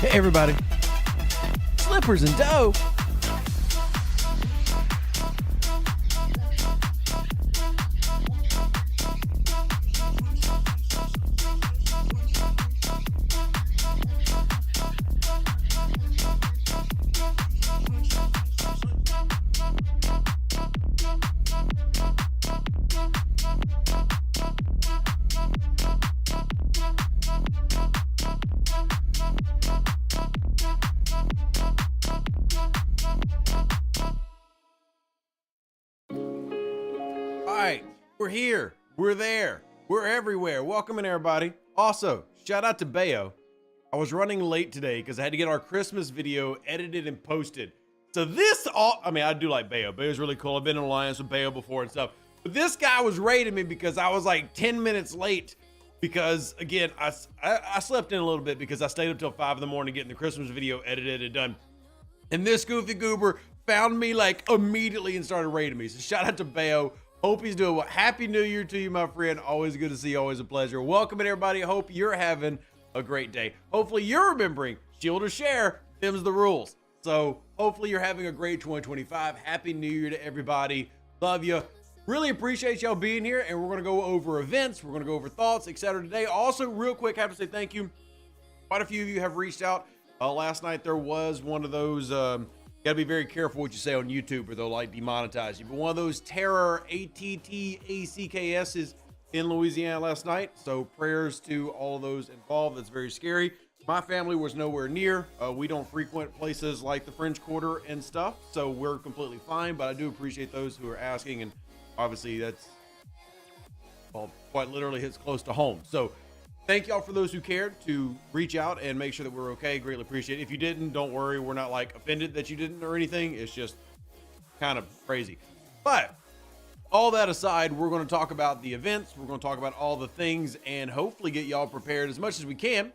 Hey everybody, slippers and dough. We're here, we're there, we're everywhere. Welcome in everybody. Also, shout out to Bayo. I was running late today because I had to get our Christmas video edited and posted. So I do like Bayo. Bayo's really cool. I've been in alliance with Bayo before and stuff. But this guy was raiding me because I was like 10 minutes late. Because again, I slept in a little bit because I stayed up till 5 in the morning getting the Christmas video edited and done. And this goofy goober found me like immediately and started raiding me. So shout out to Bayo. Hope he's doing well. Happy New Year to you, my friend. Always good to see you. Always a pleasure. Welcome in, everybody. Hope you're having a great day. Hopefully you're remembering shield or share. Them's the rules. So hopefully you're having a great 2025. Happy New Year to everybody. Love you. Really appreciate y'all being here. And we're going to go over events. We're going to go over thoughts, etc. today. Also, real quick, I have to say thank you. Quite a few of you have reached out. Last night there was one of those... Got to be very careful what you say on YouTube or they'll like demonetize you. But one of those terror ATTACKSs in Louisiana last night. So prayers to all of those involved. That's very scary. My family was nowhere near. We don't frequent places like the French Quarter and stuff. So we're completely fine. But I do appreciate those who are asking. And obviously that's, well, quite literally hits close to home. So thank y'all for those who cared to reach out and make sure that we're okay. Greatly appreciate it. If you didn't, don't worry. We're not like offended that you didn't or anything. It's just kind of crazy. But all that aside, we're going to talk about the events. We're going to talk about all the things and hopefully get y'all prepared as much as we can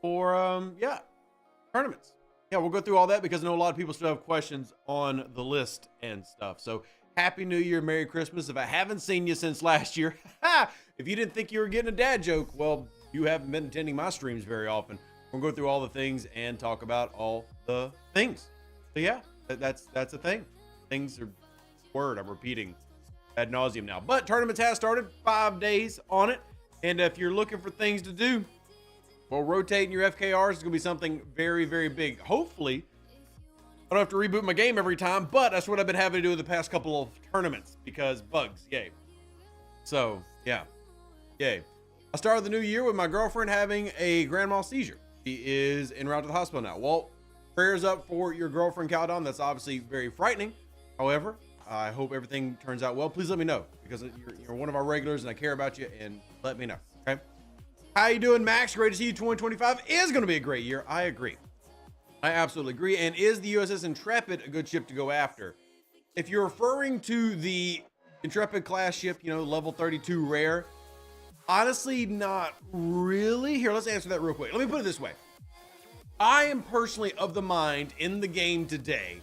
for, tournaments. Yeah, we'll go through all that because I know a lot of people still have questions on the list and stuff. So Happy New Year, Merry Christmas. If I haven't seen you since last year, if you didn't think you were getting a dad joke, well, you haven't been attending my streams very often. We're gonna go through all the things and talk about all the things. So yeah, that's a thing. Things are word I'm repeating ad nauseum now. But tournaments has started, 5 days on it. And if you're looking for things to do, well, rotating your FKRs is gonna be something very, very big. Hopefully, I don't have to reboot my game every time, but that's what I've been having to do in the past couple of tournaments because bugs, yay. So, yeah, yay. I started the new year with my girlfriend having a grand mal seizure. She is en route to the hospital now. Well, prayers up for your girlfriend, Caldon. That's obviously very frightening. However, I hope everything turns out well. Please let me know because you're one of our regulars and I care about you, and let me know, okay? How you doing, Max? Great to see you. 2025 is going to be a great year. I agree. I absolutely agree. And is the USS Intrepid a good ship to go after? If you're referring to the Intrepid class ship, level 32 rare, honestly, not really. Here, let's answer that real quick. Let me put it this way. I am personally of the mind in the game today,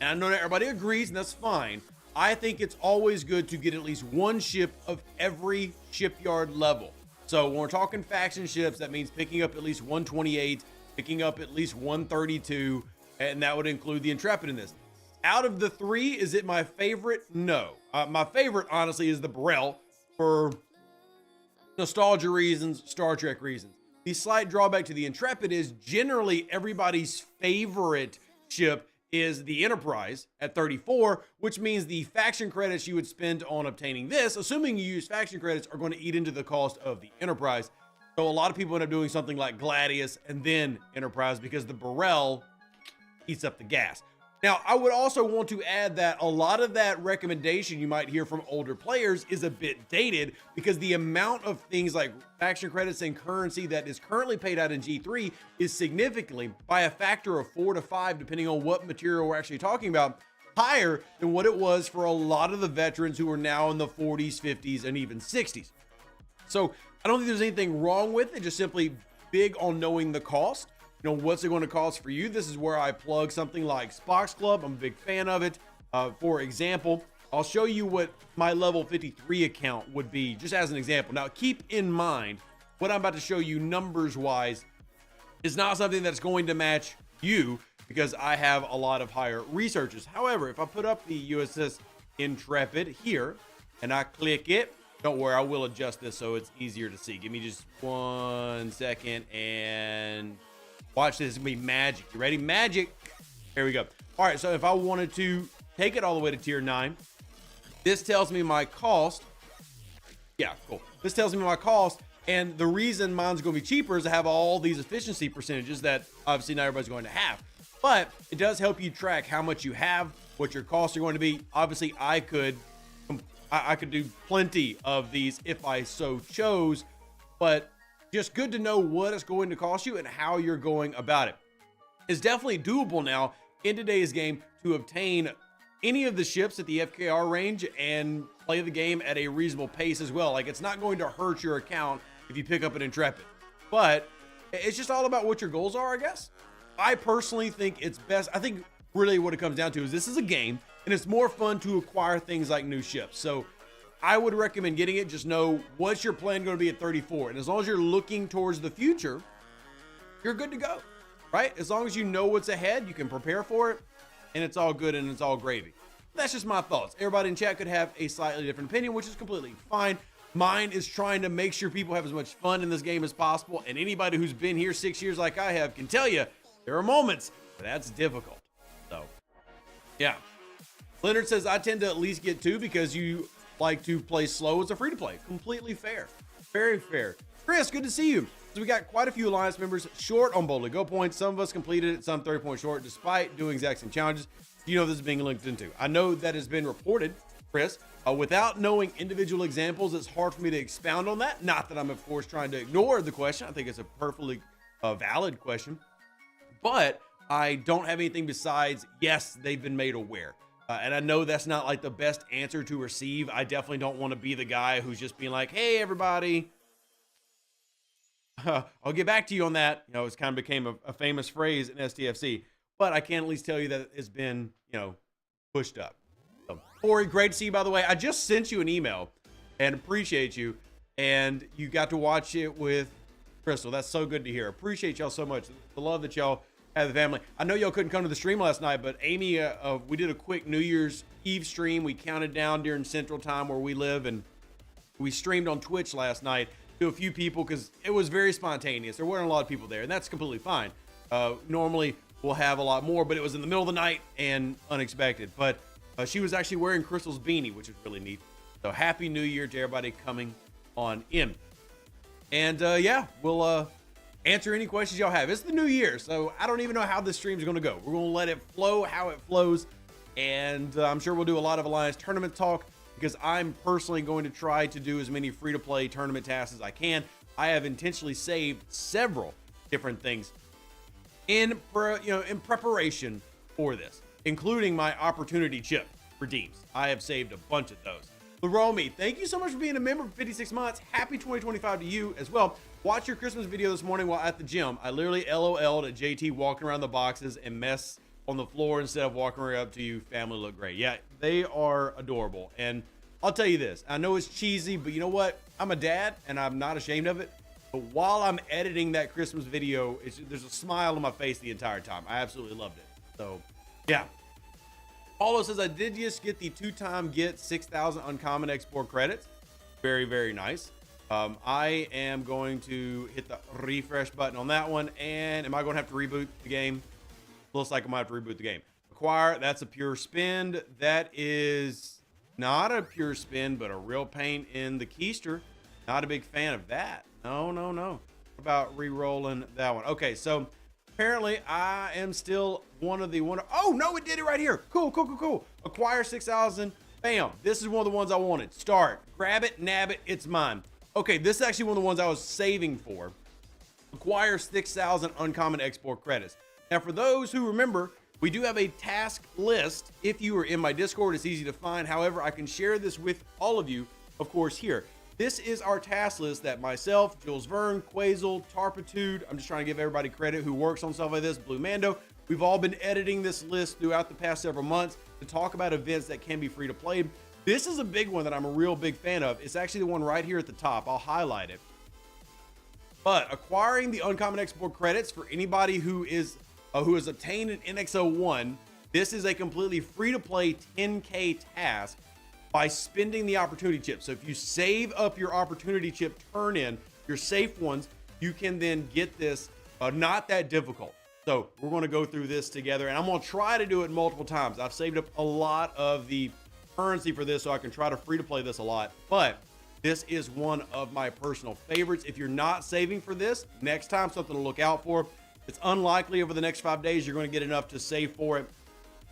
and I know that everybody agrees, and that's fine. I think it's always good to get at least one ship of every shipyard level. So when we're talking faction ships, that means picking up at least 128, picking up at least 132, and that would include the Intrepid in this. Out of the three, is it my favorite? No. My favorite, honestly, is the Burrell for nostalgia reasons, Star Trek reasons. The slight drawback to the Intrepid is generally everybody's favorite ship is the Enterprise at 34, which means the faction credits you would spend on obtaining this, assuming you use faction credits, are going to eat into the cost of the Enterprise. So a lot of people end up doing something like Gladius and then Enterprise because the Burrell eats up the gas. Now, I would also want to add that a lot of that recommendation you might hear from older players is a bit dated because the amount of things like faction credits and currency that is currently paid out in G3 is significantly, by a factor of 4 to 5, depending on what material we're actually talking about, higher than what it was for a lot of the veterans who are now in the 40s, 50s, and even 60s. So I don't think there's anything wrong with it, just simply big on knowing the cost. What's it going to cost for you? This is where I plug something like Spox Club. I'm a big fan of it. For example, I'll show you what my level 53 account would be, just as an example. Now, keep in mind what I'm about to show you numbers wise is not something that's going to match you because I have a lot of higher researchers. However, if I put up the USS Intrepid here and I click it, don't worry, I will adjust this so it's easier to see. Give me just 1 second and watch this. It's gonna be magic. You ready? Magic. There we go. All right, so if I wanted to take it all the way to tier 9, this tells me my cost. Yeah, cool. This tells me my cost, and the reason mine's going to be cheaper is I have all these efficiency percentages that obviously not everybody's going to have. But it does help you track how much you have, what your costs are going to be. Obviously, I could do plenty of these if I so chose, but just good to know what it's going to cost you and how you're going about it. It's definitely doable now in today's game to obtain any of the ships at the FKR range and play the game at a reasonable pace as well. Like, it's not going to hurt your account if you pick up an Intrepid, but it's just all about what your goals are, I guess. I personally think it's best. I think really what it comes down to is this is a game and it's more fun to acquire things like new ships. So I would recommend getting it. Just know what's your plan going to be at 34. And as long as you're looking towards the future, you're good to go, right? As long as you know what's ahead, you can prepare for it and it's all good and it's all gravy. That's just my thoughts. Everybody in chat could have a slightly different opinion, which is completely fine. Mine is trying to make sure people have as much fun in this game as possible. And anybody who's been here 6 years like I have can tell you there are moments where that's difficult. So, yeah. Leonard says, I tend to at least get 2 because you like to play slow. It's a free-to-play. Completely fair. Very fair. Chris, good to see you. So we got quite a few Alliance members short on Boldly Go points. Some of us completed it, some 30 points short, despite doing exact same challenges. You know this is being linked into. I know that has been reported, Chris. Without knowing individual examples, it's hard for me to expound on that. Not that I'm, of course, trying to ignore the question. I think it's a perfectly valid question. But I don't have anything besides, yes, they've been made aware. And I know that's not like the best answer to receive. I definitely don't want to be the guy who's just being like, hey, everybody, I'll get back to you on that. You know, it's kind of became a famous phrase in STFC. But I can at least tell you that it's been, you know, pushed up. So, Corey, great to see you, by the way. I just sent you an email and appreciate you. And you got to watch it with Crystal. That's so good to hear. Appreciate y'all so much. The love that y'all have the family. I know y'all couldn't come to the stream last night, but Amy, we did a quick New Year's Eve stream. We counted down during Central Time where we live, and we streamed on Twitch last night to a few people because it was very spontaneous. There weren't a lot of people there, and that's completely fine. Normally, we'll have a lot more, but it was in the middle of the night and unexpected. But she was actually wearing Crystal's beanie, which is really neat. So happy New Year to everybody coming on in. And yeah, we'll answer any questions y'all have. It's the new year, so I don't even know how this stream is going to go. We're going to let it flow how it flows, and I'm sure we'll do a lot of Alliance tournament talk because I'm personally going to try to do as many free-to-play tournament tasks as I can. I have intentionally saved several different things in preparation for this, including my opportunity chip redeems. I have saved a bunch of those. Laromi, thank you so much for being a member for 56 months. Happy 2025 to you as well. Watch your Christmas video this morning while at the gym. I literally LOL'd at JT walking around the boxes and mess on the floor instead of walking right up to you. Family look great. Yeah, they are adorable. And I'll tell you this, I know it's cheesy, but you know what? I'm a dad and I'm not ashamed of it. But while I'm editing that Christmas video, there's a smile on my face the entire time. I absolutely loved it. So, yeah. Paulo says, I did just get the 2-time get 6,000 uncommon export credits. Very, very nice. I am going to hit the refresh button on that one. And am I going to have to reboot the game? Looks like I might have to reboot the game. Acquire, that's a pure spend. That is not a pure spend, but a real pain in the keister. Not a big fan of that. No. What about re-rolling that one? Okay, so apparently I am still one of the oh no, it did it right here. Cool. Acquire 6,000. Bam. This is one of the ones I wanted. Start. Grab it, nab it. It's mine. Okay, this is actually one of the ones I was saving for. Acquire 6,000 uncommon export credits. Now, for those who remember, we do have a task list. If you are in my Discord, it's easy to find. However, I can share this with all of you, of course, here. This is our task list that myself, Jules Verne, Quazel, Tarpitude, I'm just trying to give everybody credit who works on stuff like this, Blue Mando. We've all been editing this list throughout the past several months to talk about events that can be free to play. This is a big one that I'm a real big fan of. It's actually the one right here at the top. I'll highlight it. But acquiring the uncommon export credits for anybody who has obtained an NX01, this is a completely free-to-play 10K task by spending the opportunity chip. So if you save up your opportunity chip turn in, your safe ones, you can then get this not that difficult. So we're going to go through this together, and I'm going to try to do it multiple times. I've saved up a lot of the currency for this, so I can try to free-to-play this a lot. But this is one of my personal favorites. If you're not saving for this, next time, something to look out for. It's unlikely over the next 5 days you're going to get enough to save for it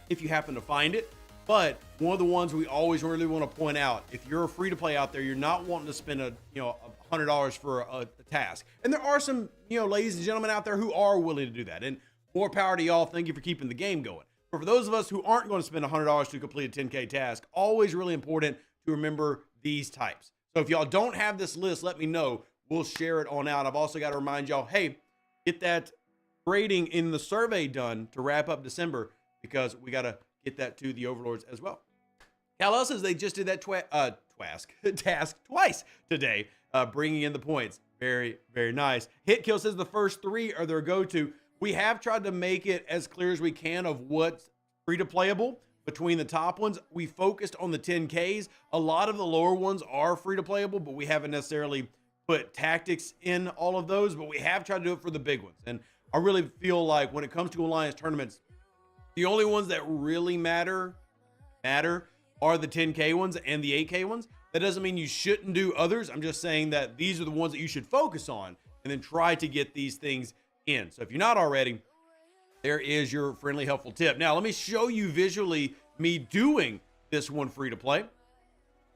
if you happen to find it. But one of the ones we always really want to point out, if you're a free-to-play out there, you're not wanting to spend $100 for a task. And there are some, ladies and gentlemen out there who are willing to do that. And more power to y'all. Thank you for keeping the game going. But for those of us who aren't going to spend $100 to complete a 10K task, always really important to remember these types. So if y'all don't have this list, let me know. We'll share it on out. I've also got to remind y'all, hey, get that grading in the survey done to wrap up December, because we got to get that to the overlords as well. Cal says they just did that task twice today, bringing in the points. Very, very nice. Hitkill says the first 3 are their go-to. We have tried to make it as clear as we can of what's free-to-playable. Between the top ones, we focused on the 10Ks. A lot of the lower ones are free-to-playable, but we haven't necessarily put tactics in all of those, but we have tried to do it for the big ones. And I really feel like when it comes to Alliance tournaments, the only ones that really matter are the 10K ones and the 8K ones. That doesn't mean you shouldn't do others. I'm just saying that these are the ones that you should focus on and then try to get these things in. So if you're not already, there is your friendly, helpful tip. Now, let me show you visually me doing this one free to play.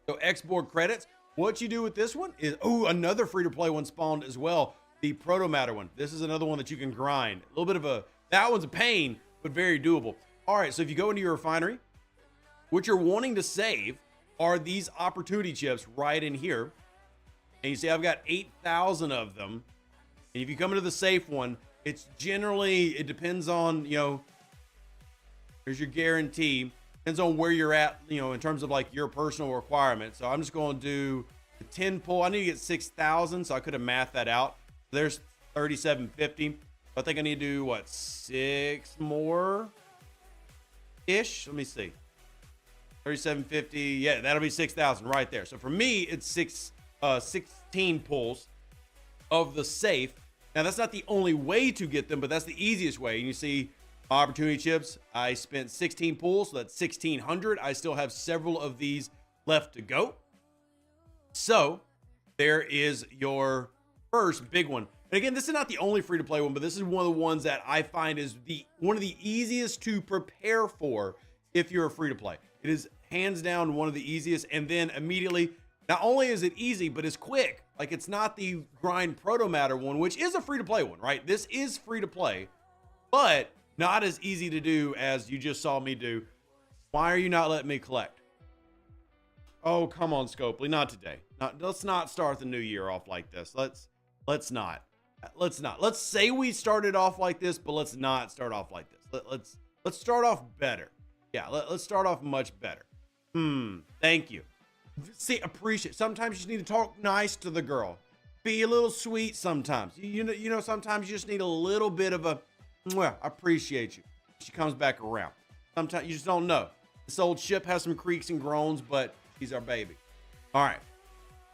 So export credits. What you do with this one is, another free to play one spawned as well. The Proto Matter one. This is another one that you can grind. A little bit of that one's a pain, but very doable. All right, so if you go into your refinery, what you're wanting to save are these opportunity chips right in here. And you see I've got 8,000 of them. And if you come into the safe one, it's generally, it depends on, there's your guarantee. Depends on where you're at, in terms of like your personal requirement. So I'm just going to do the 10 pull. I need to get 6,000, so I could have mathed that out. There's 3,750. I think I need to do, 6 more ish? Let me see. 3,750. Yeah, that'll be 6,000 right there. So for me, it's 16 pulls of the safe. Now, that's not the only way to get them, but that's the easiest way. And you see opportunity chips. I spent 16 pulls, so that's 1,600. I still have several of these left to go. So there is your first big one. And again, this is not the only free-to-play one, but this is one of the ones that I find is one of the easiest to prepare for if you're a free-to-play. It is hands down one of the easiest, and then immediately, not only is it easy, but it's quick. Like, it's not the grind Proto Matter one, which is a free-to-play one, right? This is free-to-play, but not as easy to do as you just saw me do. Why are you not letting me collect? Oh, come on, Scopely, not today. Let's not start the new year off like this. Let's not. Let's say we started off like this, but let's not start off like this. Let's start off better. Yeah, let's start off much better. Thank you. See, appreciate. Sometimes you just need to talk nice to the girl. Be a little sweet sometimes. You know, sometimes you just need a little bit of a, well, I appreciate you. She comes back around. Sometimes you just don't know. This old ship has some creaks and groans, but she's our baby. All right.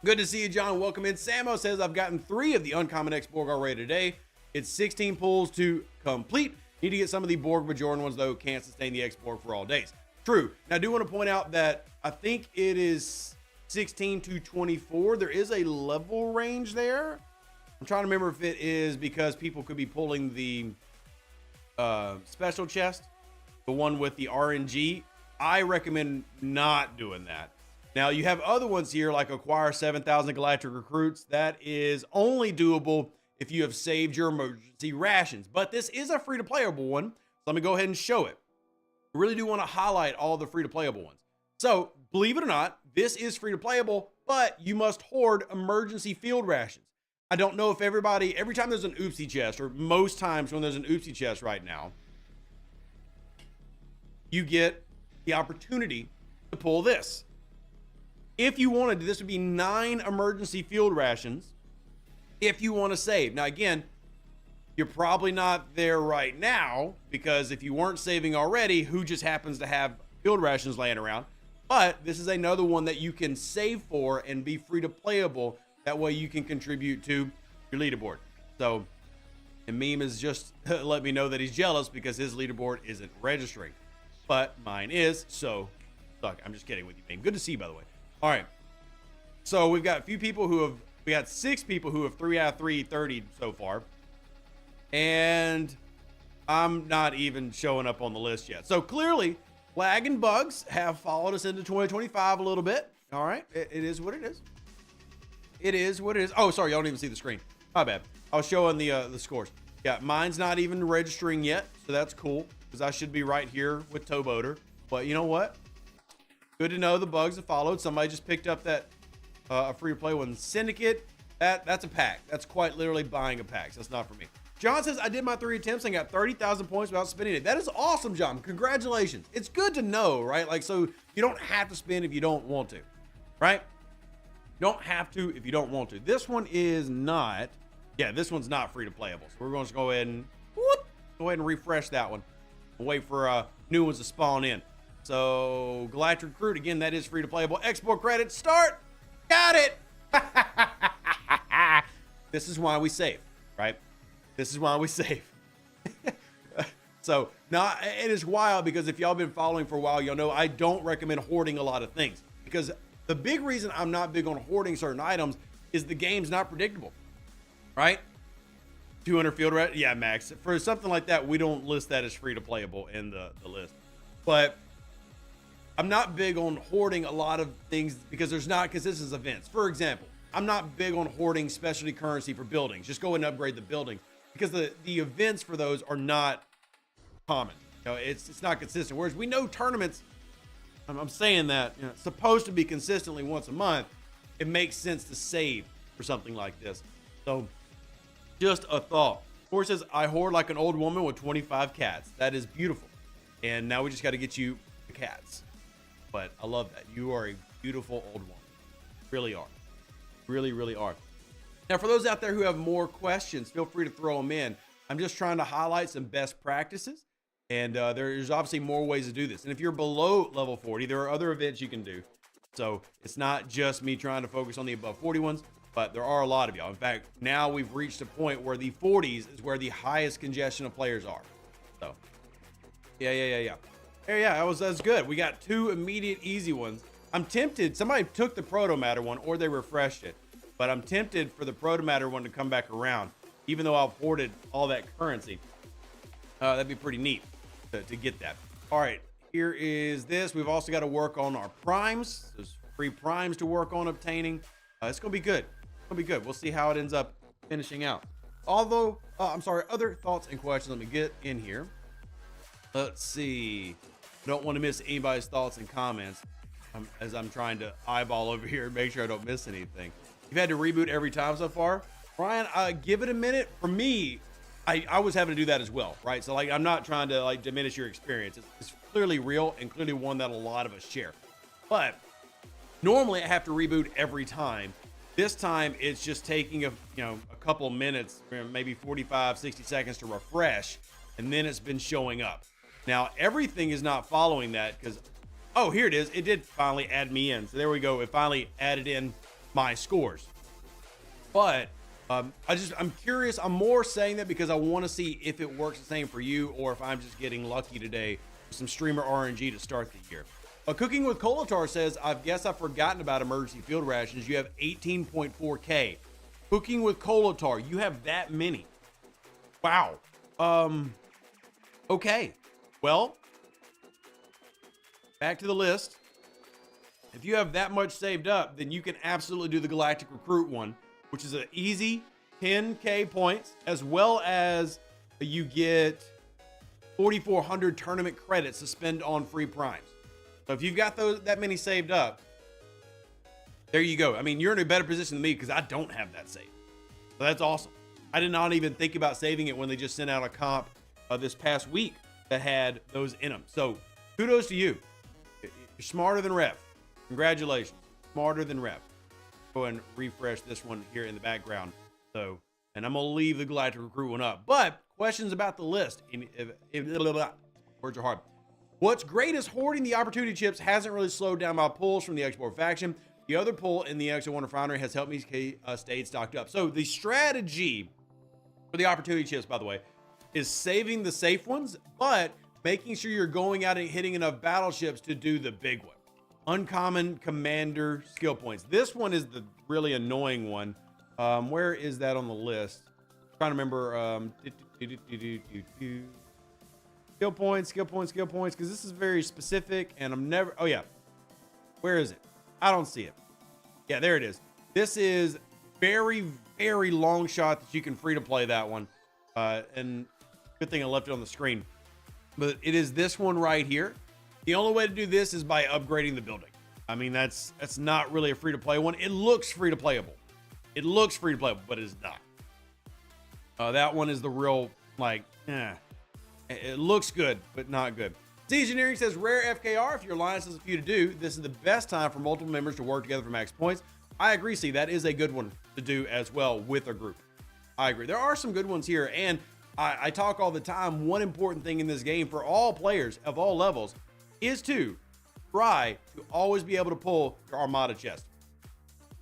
Good to see you, John. Welcome in. Samo says, I've gotten 3 of the uncommon X-Borg already today. It's 16 pulls to complete. Need to get some of the Borg Bajoran ones, though. Can't sustain the X-Borg for all days. True. Now, I do want to point out that I think it is 16 to 24. There is a level range there. I'm trying to remember if it is because people could be pulling the special chest, the one with the RNG. I recommend not doing that. Now, you have other ones here like acquire 7,000 galactic recruits. That is only doable if you have saved your emergency rations. But this is a free-to-playable one. So let me go ahead and show it. I really do want to highlight all the free-to-playable ones. So, believe it or not, this is free-to-playable, but you must hoard emergency field rations. I don't know if every time there's an oopsie chest, or most times when there's an oopsie chest right now, you get the opportunity to pull this. If you wanted, this would be 9 emergency field rations. if you want to save. Now, again, you're probably not there right now because if you weren't saving already, who just happens to have field rations laying around? But this is another one that you can save for and be free to playable. That way you can contribute to your leaderboard. So, and Meme is just let me know that he's jealous because his leaderboard isn't registering. But mine is, so suck. I'm just kidding with you, Meme. Good to see you, by the way. All right. So we've got a few people we got 6 people who have 3 out of 3 30 so far. And I'm not even showing up on the list yet. So clearly, lag and bugs have followed us into 2025 a little bit. All right. It is what it is. It is what it is. Oh, sorry. Y'all don't even see the screen. My bad. I was showing the scores. Yeah, mine's not even registering yet. So that's cool because I should be right here with Towboater. But you know what? Good to know the bugs have followed. Somebody just picked up that a free-to-play one. Syndicate. That's a pack. That's quite literally buying a pack. So that's not for me. John says, I did my 3 attempts and got 30,000 points without spending it. That is awesome, John. Congratulations. It's good to know, right? Like, so you don't have to spend if you don't want to, right? You don't have to if you don't want to. This one is not, yeah, this one's not free to playable. So we're going to go ahead and refresh that one. We'll wait for new ones to spawn in. So Galactic Recruit, again, that is free to playable. Export credit, start. Got it. This is why we save, right? This is why we save. So now it is wild because if y'all been following for a while, y'all know I don't recommend hoarding a lot of things because the big reason I'm not big on hoarding certain items is the game's not predictable, right? 200 field rat, yeah, Max. For something like that, we don't list that as free to playable in the list. But I'm not big on hoarding a lot of things because this is events. For example, I'm not big on hoarding specialty currency for buildings. Just go and upgrade the building. Because the events for those are not common. You know, it's not consistent. Whereas we know tournaments, I'm saying that, you know, it's supposed to be consistently once a month. It makes sense to save for something like this. So just a thought. Corey says, I hoard like an old woman with 25 cats. That is beautiful. And now we just got to get you the cats. But I love that. You are a beautiful old woman. Really are. Really, really are. Now, for those out there who have more questions, feel free to throw them in. I'm just trying to highlight some best practices, and there's obviously more ways to do this. And if you're below level 40, there are other events you can do. So it's not just me trying to focus on the above 40 ones, but there are a lot of y'all. In fact, now we've reached a point where the 40s is where the highest congestion of players are. So, yeah, that's good. We got 2 immediate easy ones. I'm tempted. Somebody took the Proto Matter one, or they refreshed it. But I'm tempted for the Proto Matter one to come back around, even though I've hoarded all that currency. That'd be pretty neat to get that. All right, here is this. We've also got to work on our primes. There's free primes to work on obtaining. It's going to be good. It's going to be good. We'll see how it ends up finishing out. Although, other thoughts and questions. Let me get in here. Let's see. Don't want to miss anybody's thoughts and comments as I'm trying to eyeball over here and make sure I don't miss anything. You've had to reboot every time so far. Ryan, give it a minute. For me, I was having to do that as well, right? So, like, I'm not trying to, like, diminish your experience. It's clearly real and clearly one that a lot of us share. But normally I have to reboot every time. This time it's just taking a couple of minutes, maybe 45, 60 seconds to refresh, and then it's been showing up. Now, everything is not following that because, oh, here it is. It did finally add me in. So there we go. It finally added in my scores. But I'm curious. I'm more saying that because I want to see if it works the same for you or if I'm just getting lucky today with some streamer RNG to start the year. Cooking with Kolatar says, I guess I've forgotten about emergency field rations. You have 18.4K. Cooking with Kolatar, you have that many. Wow. Okay. Well, back to the list. If you have that much saved up, then you can absolutely do the Galactic Recruit one, which is an easy 10K points, as well as you get 4,400 tournament credits to spend on free primes. So if you've got that many saved up, there you go. I mean, you're in a better position than me because I don't have that saved. So that's awesome. I did not even think about saving it when they just sent out a comp this past week that had those in them. So kudos to you. You're smarter than Rev. Congratulations. Smarter than Rev. Go and refresh this one here in the background. So, and I'm going to leave the Galactic Recruit one up. But questions about the list. Words are hard. What's great is hoarding the opportunity chips hasn't really slowed down my pulls from the export faction. The other pull in the X01 refinery has helped me stay stocked up. So the strategy for the opportunity chips, by the way, is saving the safe ones, but making sure you're going out and hitting enough battleships to do the big one. Uncommon commander skill points. This one is the really annoying one. Where is that on the list? I'm trying to remember. Skill points, because this is very specific, and I'm never. Oh yeah, where is it? I don't see it. Yeah, there it is. This is very, very long shot that you can free to play that one. And good thing I left it on the screen. But it is this one right here. The only way to do this is by upgrading the building. I mean, that's not really a free to play one. It looks free to playable. It looks free to playable, but it's not. That one is the real, like, it looks good, but not good. Z Engineering says, rare FKR. If your alliance has a few to do, this is the best time for multiple members to work together for max points. I agree, see, that is a good one to do as well with a group. I agree. There are some good ones here, and I talk all the time. One important thing in this game for all players of all levels is to try to always be able to pull your Armada chest.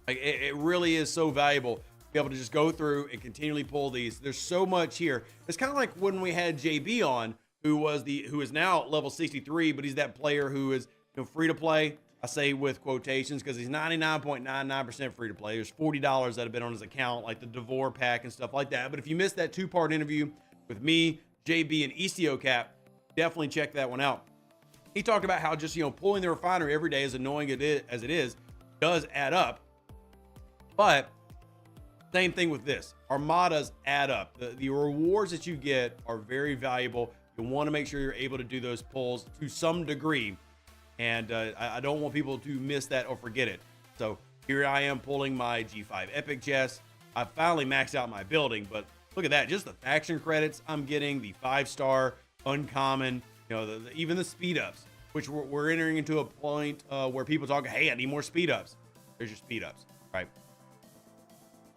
Like, it really is so valuable to be able to just go through and continually pull these. There's so much here. It's kind of like when we had JB on, who is now level 63, but he's that player who is, you know, free to play. I say with quotations because he's 99.99% free to play. There's $40 that have been on his account, like the Devore pack and stuff like that. But if you missed that 2-part interview with me, JB, and ECO Cap, definitely check that one out. He talked about how just, you know, pulling the refinery every day, as annoying as it is, does add up. But same thing with this. Armadas add up. The rewards that you get are very valuable. You want to make sure you're able to do those pulls to some degree. And I don't want people to miss that or forget it. So here I am pulling my G5 Epic chest. I finally maxed out my building, but look at that. Just the faction credits I'm getting, the 5-star, uncommon, you know, even the speed ups, which we're entering into a point where people talk, hey, I need more speed ups. There's your speed ups, right?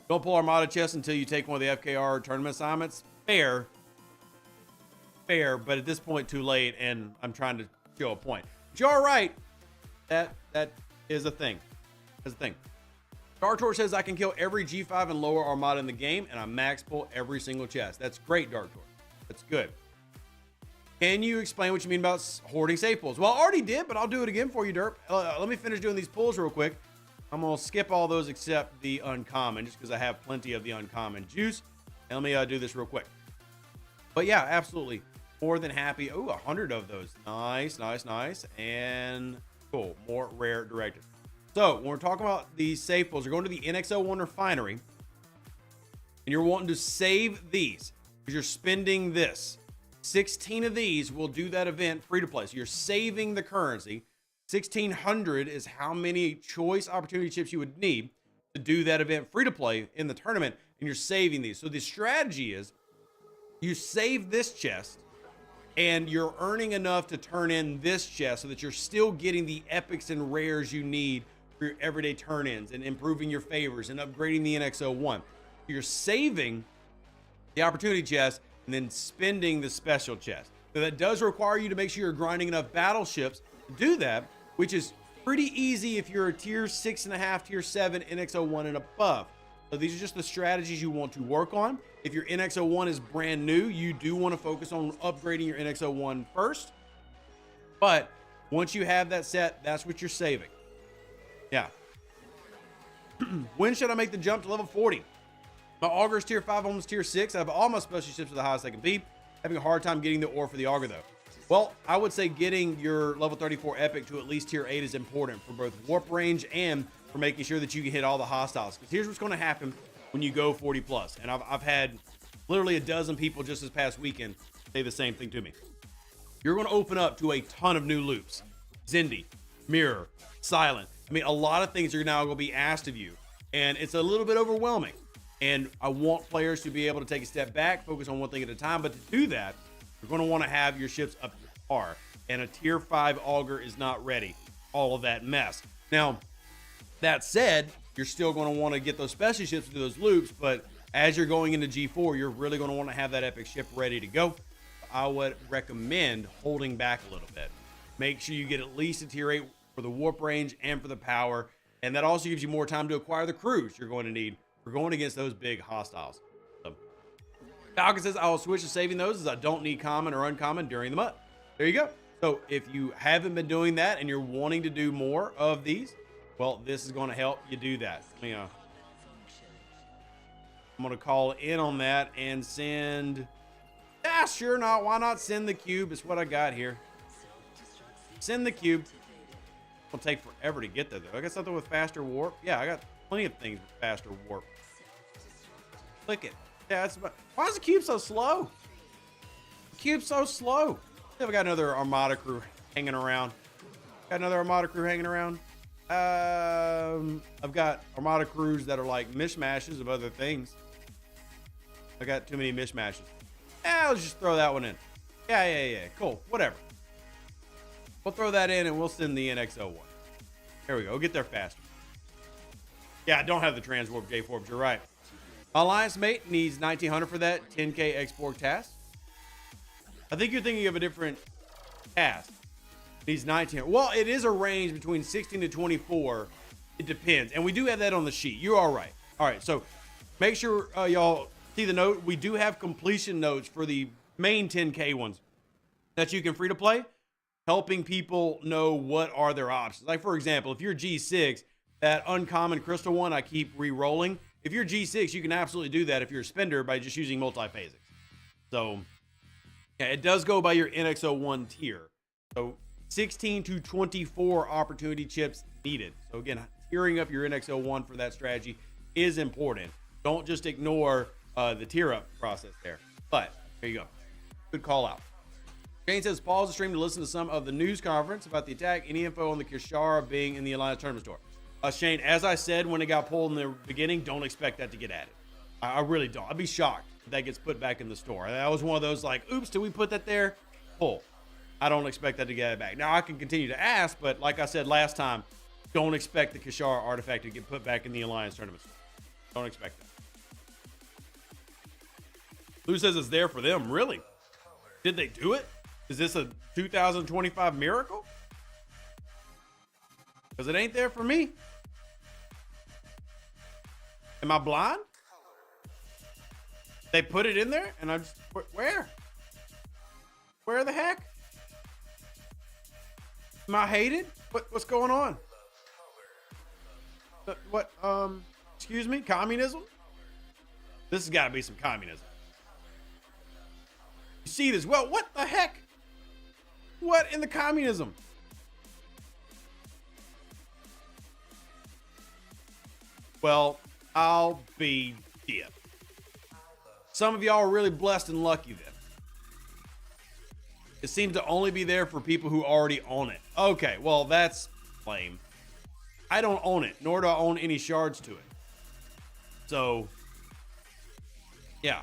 Don't pull Armada chests until you take one of the FKR tournament assignments. Fair, but at this point, too late, and I'm trying to show a point. But you're all right. That is a thing. That's a thing. Dark Torch says I can kill every G5 and lower Armada in the game, and I max pull every single chest. That's great, Dark Torch. That's good. Can you explain what you mean about hoarding safe pulls? Well, I already did, but I'll do it again for you, Derp. Let me finish doing these pulls real quick. I'm going to skip all those except the uncommon, just because I have plenty of the uncommon juice. And let me do this real quick. But yeah, absolutely. More than happy. Oh, 100 of those. Nice, nice, nice. And cool. More rare directives. So when we're talking about these safe pulls, you're going to the NX01 refinery. And you're wanting to save these because you're spending this. 16 of these will do that event free to play. So you're saving the currency. 1,600 is how many choice opportunity chips you would need to do that event free to play in the tournament, and you're saving these. So the strategy is you save this chest and you're earning enough to turn in this chest so that you're still getting the epics and rares you need for your everyday turn-ins and improving your favors and upgrading the NX01. You're saving the opportunity chest and then spending the special chest. So that does require you to make sure you're grinding enough battleships to do that, which is pretty easy if you're a tier 6.5, tier 7 NX01 and above. So these are just the strategies you want to work on. If your NX01 is brand new, you do want to focus on upgrading your NX01 first. But once you have that set, that's what you're saving. Yeah. When should I make the jump to level 40? My Augur is tier 5, almost tier 6. I have all my special ships to the highest I can be. Having a hard time getting the ore for the Augur though. Well, I would say getting your level 34 epic to at least tier 8 is important for both warp range and for making sure that you can hit all the hostiles. Because here's what's going to happen when you go 40 plus. And I've had literally a dozen people just this past weekend say the same thing to me. You're going to open up to a ton of new loops. Zindi, Mirror, Silent. I mean, a lot of things are now going to be asked of you. And it's a little bit overwhelming. And I want players to be able to take a step back, focus on one thing at a time. But to do that, you're going to want to have your ships up to par. And a tier 5 Augur is not ready. All of that mess. Now, that said, you're still going to want to get those special ships to those loops, but As you're going into G4, you're really going to want to have that epic ship ready to go. I would recommend holding back a little bit. Make sure you get at least a tier 8 for the warp range and for the power. And that also gives you more time to acquire the crews you're going to need for going against those big hostiles. So, Falcon says, I will switch to saving those as I don't need common or uncommon during the month. There you go. So if you haven't been doing that and you're wanting to do more of these, well, this is going to help you do that. I'm going to call in on that and send... Yeah, sure not. Why not send the cube? It's what I got here. Send the cube. It'll take forever to get there, though. I got something with faster warp. Yeah, I got plenty of things with faster warp. Click it. Yeah, that's about... Why is the cube so slow? The cube's so slow. I've got another Armada crew hanging around. Got another Armada crew hanging around. I've got Armada crews that are like mishmashes of other things. I got too many mishmashes. Yeah, let's just throw that one in. Yeah. Cool. Whatever. We'll throw that in and we'll send the NX-01. There we go. Get there faster. Yeah, I don't have the transwarp J4, but you're right. Alliance mate needs 1900 for that 10K export task. I think you're thinking of a different task. Needs 19. Well, it is a range between 16 to 24. It depends. And we do have that on the sheet. You're all right. All right, so make sure y'all see the note. We do have completion notes for the main 10K ones that you can free to play, helping people know what are their options. Like, for example, if you're G6, that uncommon crystal one I keep re-rolling. If you're G6, you can absolutely do that if you're a spender by just using multi-phasics. So, yeah, it does go by your NX-01 tier. So 16 to 24 opportunity chips needed. So again, tiering up your NX-01 for that strategy is important. Don't just ignore the tier up process there. But there you go. Good call out. Shane says, pause the stream to listen to some of the news conference about the attack. Any info on the Kishara being in the Alliance Tournament store? Shane, as I said when it got pulled in the beginning, don't expect that to get added. I really don't. I'd be shocked if that gets put back in the store. That was one of those like, oops, did we put that there? Pull. I don't expect that to get it back. Now, I can continue to ask, but like I said last time, don't expect the Kishara artifact to get put back in the Alliance Tournament store. Don't expect that. Lou says it's there for them. Really? Did they do it? Is this a 2025 miracle? Because it ain't there for me. Am I blind? They put it in there and I just, where? Where the heck? Am I hated? What's going on? What, excuse me, communism? This has got to be some communism. You see this? Well, what the heck? What in the communism? Well, I'll be damned. Some of y'all are really blessed and lucky then. It seems to only be there for people who already own it. Okay, well, that's lame. I don't own it, nor do I own any shards to it. So, yeah.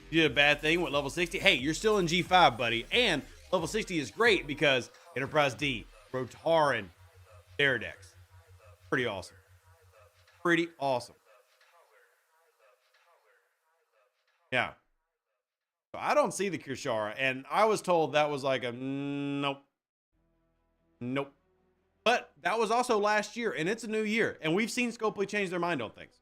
You did a bad thing with level 60. Hey, you're still in G5, buddy. And level 60 is great because Enterprise D, Rotaran, Aerodex. Pretty awesome. Pretty awesome. Yeah. So I don't see the Kishara, and I was told that was like a nope. Nope. But that was also last year, and it's a new year, and we've seen Scopely change their mind on things.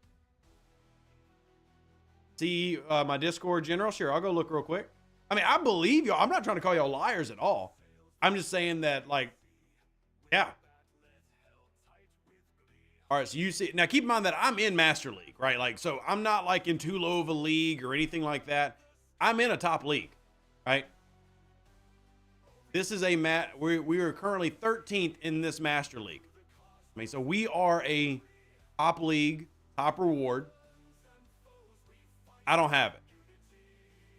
See my Discord general? Sure, I'll go look real quick. I mean, I believe y'all. I'm not trying to call y'all liars at all. I'm just saying that, like, yeah. All right, so you see, now keep in mind that I'm in Master League, right? Like, so I'm not like in too low of a league or anything like that. I'm in a top league, right? This is a we are currently 13th in this Master League. I mean, so we are a top league, top reward. I don't have it.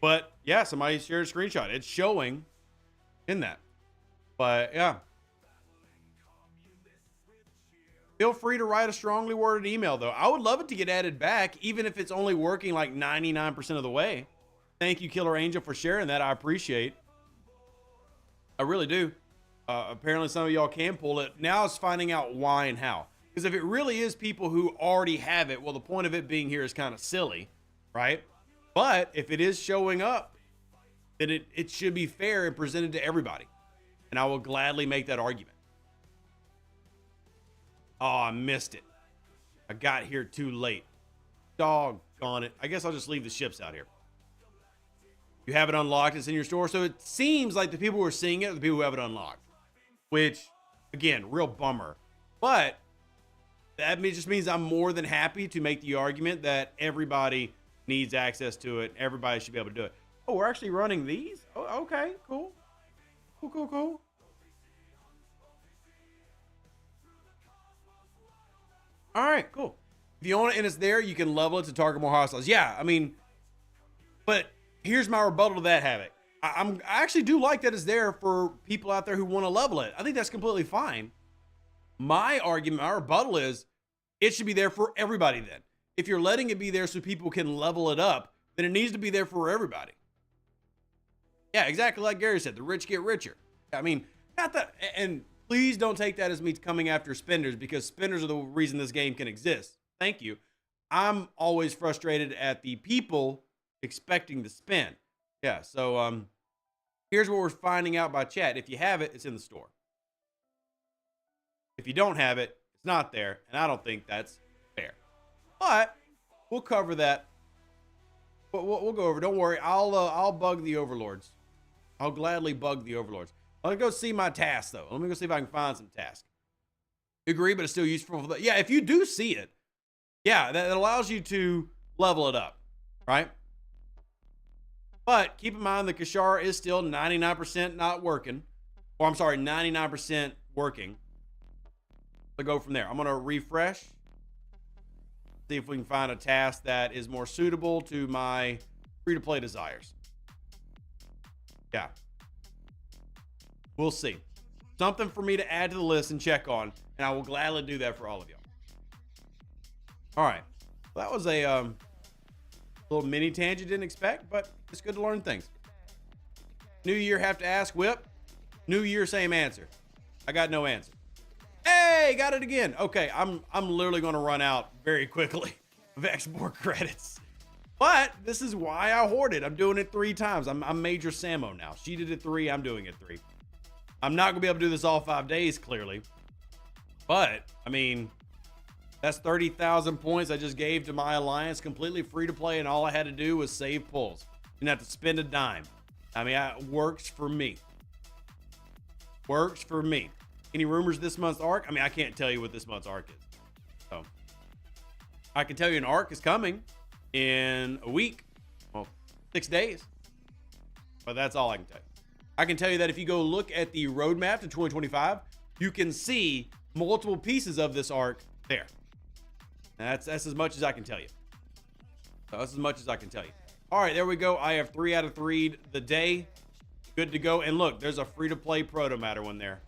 But yeah, somebody shared a screenshot. It's showing in that. But yeah. Feel free to write a strongly worded email, though. I would love it to get added back, even if it's only working like 99% of the way. Thank you, Killer Angel, for sharing that. I appreciate. I really do. Apparently, some of y'all can pull it. Now it's finding out why and how. Because if it really is people who already have it, well, the point of it being here is kind of silly, right? But if it is showing up, then it should be fair and presented to everybody. And I will gladly make that argument. Oh, I missed it. I got here too late. Doggone it. I guess I'll just leave the ships out here. You have it unlocked. It's in your store. So it seems like the people who are seeing it are the people who have it unlocked. Which, again, real bummer. But that just means I'm more than happy to make the argument that everybody needs access to it. Everybody should be able to do it. Oh, we're actually running these? Oh, okay, cool. Cool. All right, cool. If you own it and it's there, you can level it to target more hostiles. Yeah, I mean, but here's my rebuttal to that Havoc. I actually do like that it's there for people out there who want to level it. I think that's completely fine. My argument, my rebuttal is it should be there for everybody then. If you're letting it be there so people can level it up, then it needs to be there for everybody. Yeah, exactly like Gary said, the rich get richer. I mean, not that, and please don't take that as me coming after spenders, because spenders are the reason this game can exist. Thank you. I'm always frustrated at the people expecting to spend. Yeah, so here's what we're finding out by chat. If you have it, it's in the store. If you don't have it, it's not there, and I don't think that's fair. But we'll cover that. We'll go over. Don't worry. I'll bug the overlords. I'll gladly bug the overlords. Let me go see my task, though. Let me go see if I can find some tasks. Agree, but it's still useful for that. Yeah, if you do see it, yeah, that allows you to level it up, right? But keep in mind the Kashara is still 99% not working. Or I'm sorry, 99% working. So go from there. I'm going to refresh. See if we can find a task that is more suitable to my free-to-play desires. Yeah. We'll see. Something for me to add to the list and check on, and I will gladly do that for all of y'all. All right. Well, that was a little mini tangent, didn't expect, but it's good to learn things. New year, have to ask, Whip. New year, same answer. I got no answer. Hey, got it again. Okay, I'm literally going to run out very quickly of export credits. But this is why I hoard it. I'm doing it 3 times. I'm Major Samo now. She did it 3. I'm doing it 3. I'm not going to be able to do this all 5 days, clearly. But, I mean, that's 30,000 points I just gave to my alliance, completely free to play, and all I had to do was save pulls. Didn't have to spend a dime. I mean, it works for me. Works for me. Any rumors this month's arc? I mean, I can't tell you what this month's arc is. So, I can tell you an arc is coming in a week. Well, 6 days. But that's all I can tell you. I can tell you that if you go look at the roadmap to 2025, you can see multiple pieces of this arc there. And that's as much as I can tell you. So that's as much as I can tell you. All right, there we go. I have 3 out of 3 the day. Good to go. And look, there's a free-to-play Proto Matter one there.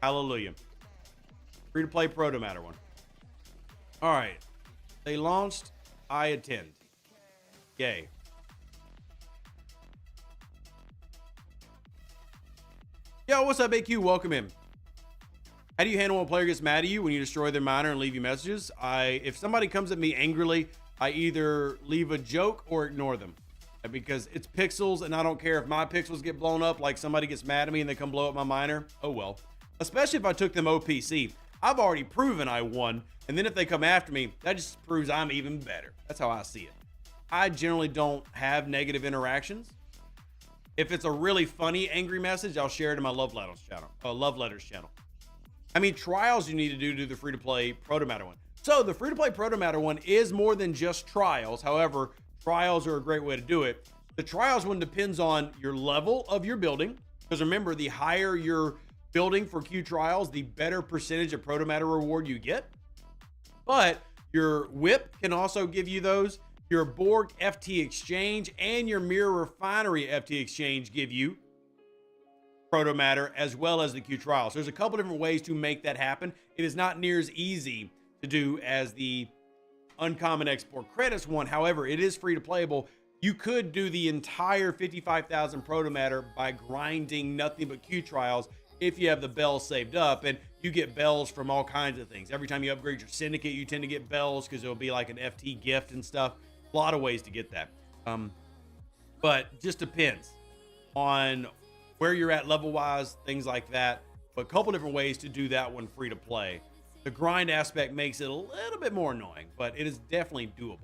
Hallelujah. Free-to-play Proto Matter one. All right. They launched. I attend. Yay. Yo, what's up, AQ? Welcome in. How do you handle when a player gets mad at you when you destroy their miner and leave you messages? If somebody comes at me angrily, I either leave a joke or ignore them. Because it's pixels, and I don't care if my pixels get blown up, like somebody gets mad at me and they come blow up my miner. Oh, well. Especially if I took them OPC. I've already proven I won, and then if they come after me, that just proves I'm even better. That's how I see it. I generally don't have negative interactions. If it's a really funny, angry message, I'll share it in my Love Letters channel. I mean, trials you need to do the free-to-play Proto Matter one. So the free-to-play Proto Matter one is more than just trials. However, trials are a great way to do it. The trials one depends on your level of your building. Because remember, the higher your building for Q trials, the better percentage of Proto Matter reward you get. But your whip can also give you those. Your Borg FT exchange and your Mirror Refinery FT exchange give you Proto Matter as well as the Q trials. There's a couple different ways to make that happen. It is not near as easy to do as the uncommon export credits one. However, it is free to playable. You could do the entire 55,000 Proto Matter by grinding nothing but Q trials if you have the bell saved up, and you get bells from all kinds of things. Every time you upgrade your syndicate, you tend to get bells because it'll be like an FT gift and stuff. A lot of ways to get that. But just depends on where you're at level wise, things like that. But a couple different ways to do that one free to play. The grind aspect makes it a little bit more annoying, but it is definitely doable.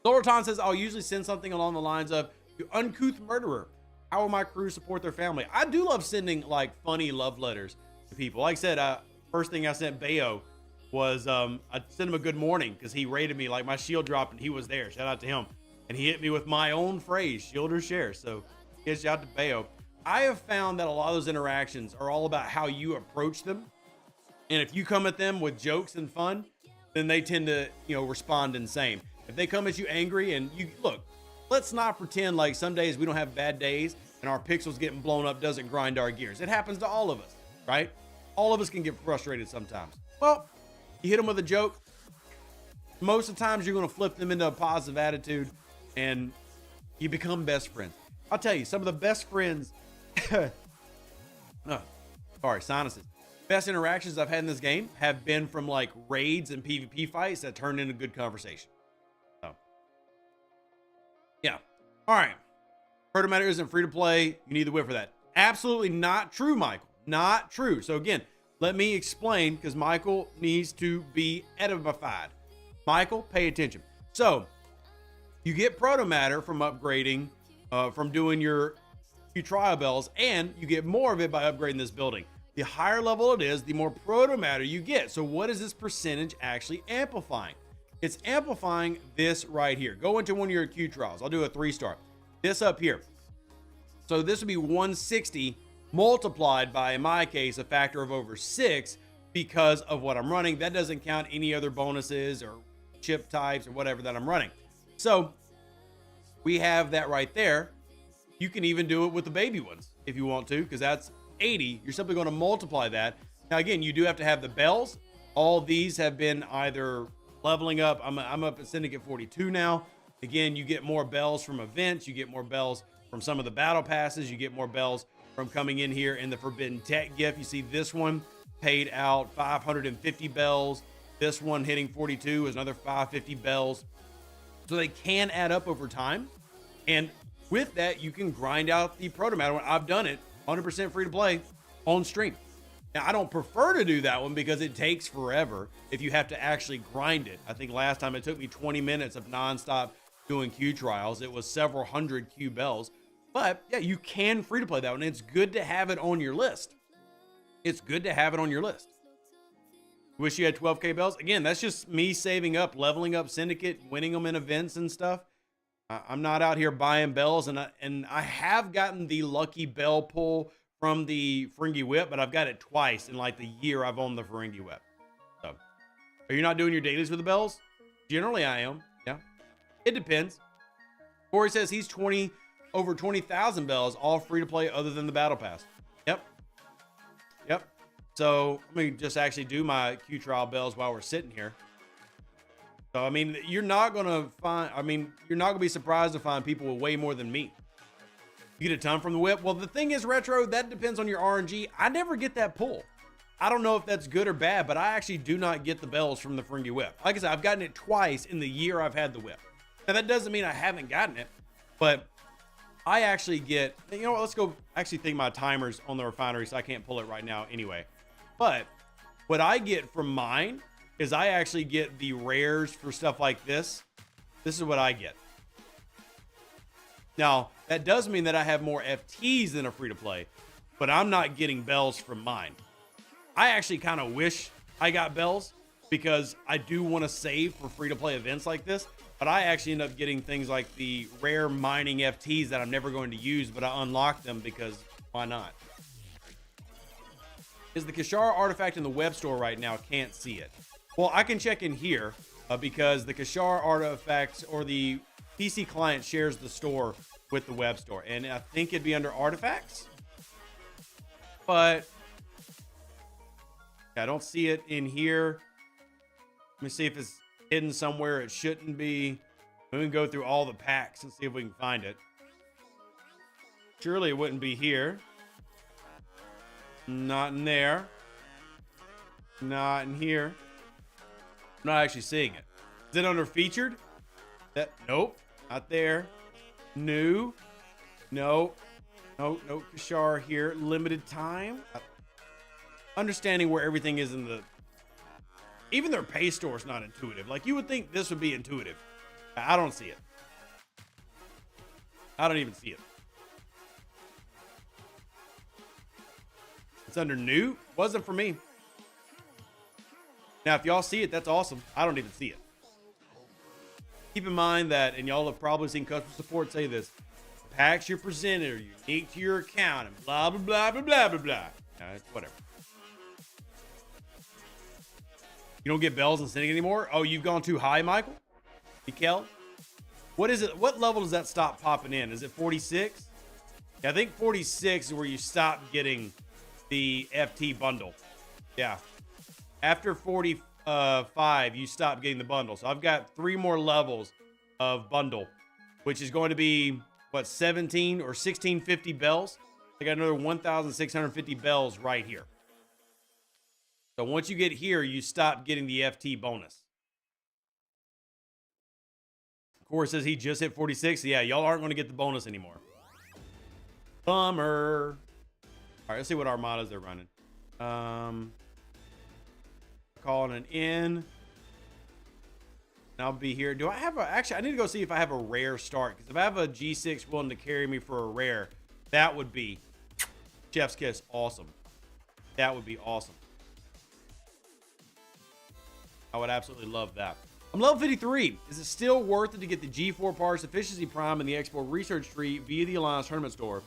Solarton says, I'll usually send something along the lines of, "You uncouth murderer, how will my crew support their family?" I do love sending like funny love letters to people. Like I said, first thing I sent Bayo was I sent him a good morning because he rated me, like my shield dropped and he was there. Shout out to him. And he hit me with my own phrase, shield or share. So shout out to Bayo. I have found that a lot of those interactions are all about how you approach them. And if you come at them with jokes and fun, then they tend to, respond in same. If they come at you angry and you look, let's not pretend like some days we don't have bad days and our pixels getting blown up doesn't grind our gears. It happens to all of us, right? All of us can get frustrated sometimes. Well, you hit them with a joke. Most of the times you're going to flip them into a positive attitude and you become best friends. I'll tell you, some of the best friends, sinuses. Best interactions I've had in this game have been from like raids and PvP fights that turned into good conversation. So, yeah. All right. Protomatter isn't free to play. You need the whip for that. Absolutely not true, Michael. Not true. So again, let me explain because Michael needs to be edified. Michael, pay attention. So you get Protomatter from upgrading, from doing your few trial bells, and you get more of it by upgrading this building. The higher level it is, the more Protomatter you get. So what is this percentage actually amplifying? It's amplifying this right here. Go into one of your Q trials. I'll do a 3-star. This up here. So this would be 160 multiplied by, in my case, a factor of over 6 because of what I'm running. That doesn't count any other bonuses or chip types or whatever that I'm running. So we have that right there. You can even do it with the baby ones if you want to, because that's 80. You're simply going to multiply that. Now, again, you do have to have the bells. All these have been either leveling up. I'm up at Syndicate 42 now. Again, you get more bells from events. You get more bells from some of the battle passes. You get more bells from coming in here in the Forbidden Tech gift. You see this one paid out 550 bells. This one hitting 42 is another 550 bells. So they can add up over time. And with that, you can grind out the Protomatter. I've done it 100% free to play on stream. Now, I don't prefer to do that one because it takes forever if you have to actually grind it. I think last time it took me 20 minutes of nonstop doing Q trials. It was several hundred Q bells. But yeah, you can free to play that one. It's good to have it on your list. It's good to have it on your list. Wish you had 12K bells. Again, that's just me saving up, leveling up Syndicate, winning them in events and stuff. I'm not out here buying bells, and I have gotten the lucky bell pull from the Ferengi Whip, but I've got it twice in like the year I've owned the Ferengi Whip. So, are you not doing your dailies with the bells? Generally, I am. Yeah, it depends. Corey says he's over 20,000 bells, all free to play, other than the battle pass. Yep. So let me just actually do my Q trial bells while we're sitting here. So, I mean, you're not going to be surprised to find people with way more than me. You get a ton from the whip. Well, the thing is, Retro, that depends on your RNG. I never get that pull. I don't know if that's good or bad, but I actually do not get the bells from the Ferengi Whip. Like I said, I've gotten it twice in the year I've had the whip. Now, that doesn't mean I haven't gotten it, but I actually get, let's go actually think my timer's on the refinery, so I can't pull it right now anyway. But what I get from mine is I actually get the rares for stuff like this. This is what I get. Now, that does mean that I have more FTs than a free-to-play, but I'm not getting bells from mine. I actually kind of wish I got bells because I do want to save for free-to-play events like this, but I actually end up getting things like the rare mining FTs that I'm never going to use, but I unlock them because why not? Is the Kashara artifact in the web store right now? Can't see it. Well, I can check in here because the Kashara artifacts or the PC client shares the store with the web store. And I think it'd be under artifacts. But I don't see it in here. Let me see if it's hidden somewhere it shouldn't be. We can go through all the packs and see if we can find it. Surely it wouldn't be here. Not in there. Not in here. I'm not actually seeing it. Is it under featured? Nope. Not there. New. No. No, no Kashar here. Limited time. Understanding where everything is in the... Even their pay store is not intuitive. Like, you would think this would be intuitive. I don't see it. I don't even see it. It's under new. Wasn't for me. Now, if y'all see it, that's awesome. I don't even see it. Keep in mind that, and y'all have probably seen customer support say this, packs you're presented are unique to your account and blah, blah, blah, blah, blah, blah, blah. Whatever. You don't get bells and sending anymore? Oh, you've gone too high, Michael? Mikel? What is it? What level does that stop popping in? Is it 46? Yeah, I think 46 is where you stop getting the FT bundle. Yeah. After 45, you stop getting the bundle. So I've got 3 more levels of bundle, which is going to be, what, 17 or 1650 bells? I got another 1,650 bells right here. So once you get here, you stop getting the FT bonus. Core says he just hit 46. Yeah, y'all aren't going to get the bonus anymore. Bummer. All right, let's see what armadas they're running. Calling an in. And I'll be here. Do I have a... Actually, I need to go see if I have a rare start. Because if I have a G6 willing to carry me for a rare, that would be... Chef's kiss. Awesome. That would be awesome. I would absolutely love that. I'm level 53. Is it still worth it to get the G4 parts, Efficiency Prime, and the Export Research Tree via the Alliance Tournament Store?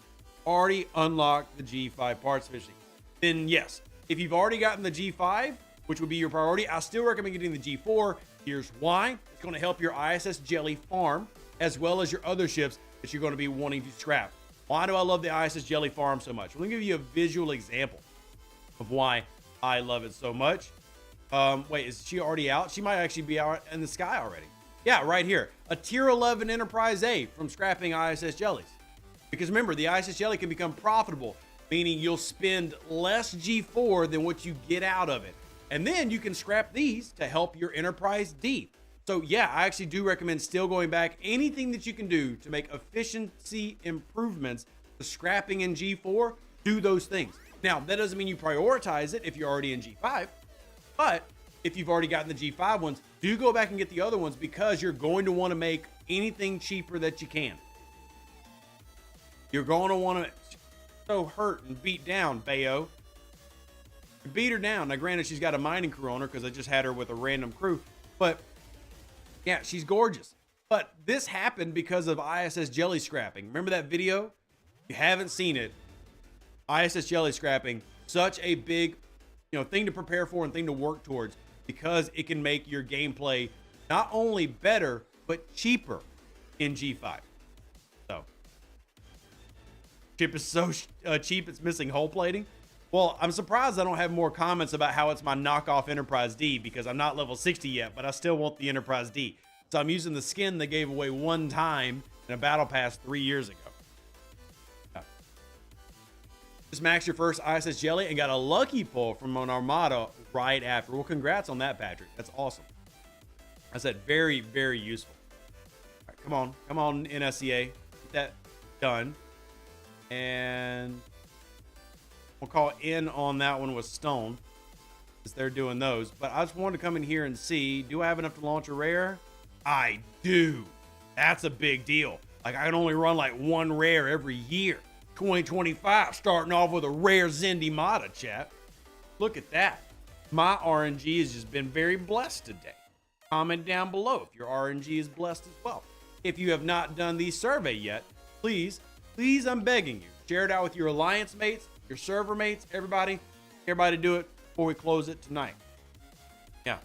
Already unlocked the G5 parts efficiency. Then yes. If you've already gotten the G5, which would be your priority, I still recommend getting the G4. Here's why. It's going to help your ISS Jelly farm, as well as your other ships that you're going to be wanting to scrap. Why do I love the ISS Jelly farm so much? Let me give you a visual example of why I love it so much. Wait, is she already out? She might actually be out in the sky already. Yeah, right here. A tier 11 Enterprise A from scrapping ISS Jellies. Because remember, the ISS Jelly can become profitable, meaning you'll spend less G4 than what you get out of it. And then you can scrap these to help your Enterprise D. So yeah, I actually do recommend still going back. Anything that you can do to make efficiency improvements to scrapping in G4, do those things. Now, that doesn't mean you prioritize it if you're already in G5. But if you've already gotten the G5 ones, do go back and get the other ones because you're going to want to make anything cheaper that you can. You're going to want to so hurt and beat down, Bayo. You beat her down. Now, granted, she's got a mining crew on her because I just had her with a random crew. But, yeah, she's gorgeous. But this happened because of ISS Jelly scrapping. Remember that video? If you haven't seen it, ISS Jelly scrapping, such a big thing to prepare for and thing to work towards because it can make your gameplay not only better, but cheaper in G5. So, chip is so cheap it's missing hull plating. Well, I'm surprised I don't have more comments about how it's my knockoff Enterprise D because I'm not level 60 yet, but I still want the Enterprise D. So I'm using the skin they gave away one time in a battle pass 3 years ago. Just maxed your first ISS Jelly and got a lucky pull from an Armada right after. Well, congrats on that, Patrick. That's awesome. I said very, very useful. All right, come on, NSCA. Get that done. And we'll call in on that one with Stone, because they're doing those. But I just wanted to come in here and see, do I have enough to launch a rare? I do. That's a big deal. Like, I can only run like one rare every year. 2025, starting off with a rare Zendy Mata, chat. Look at that. My RNG has just been very blessed today. Comment down below if your RNG is blessed as well. If you have not done the survey yet, please, I'm begging you, share it out with your alliance mates, your server mates, everybody do it before we close it tonight. Yeah.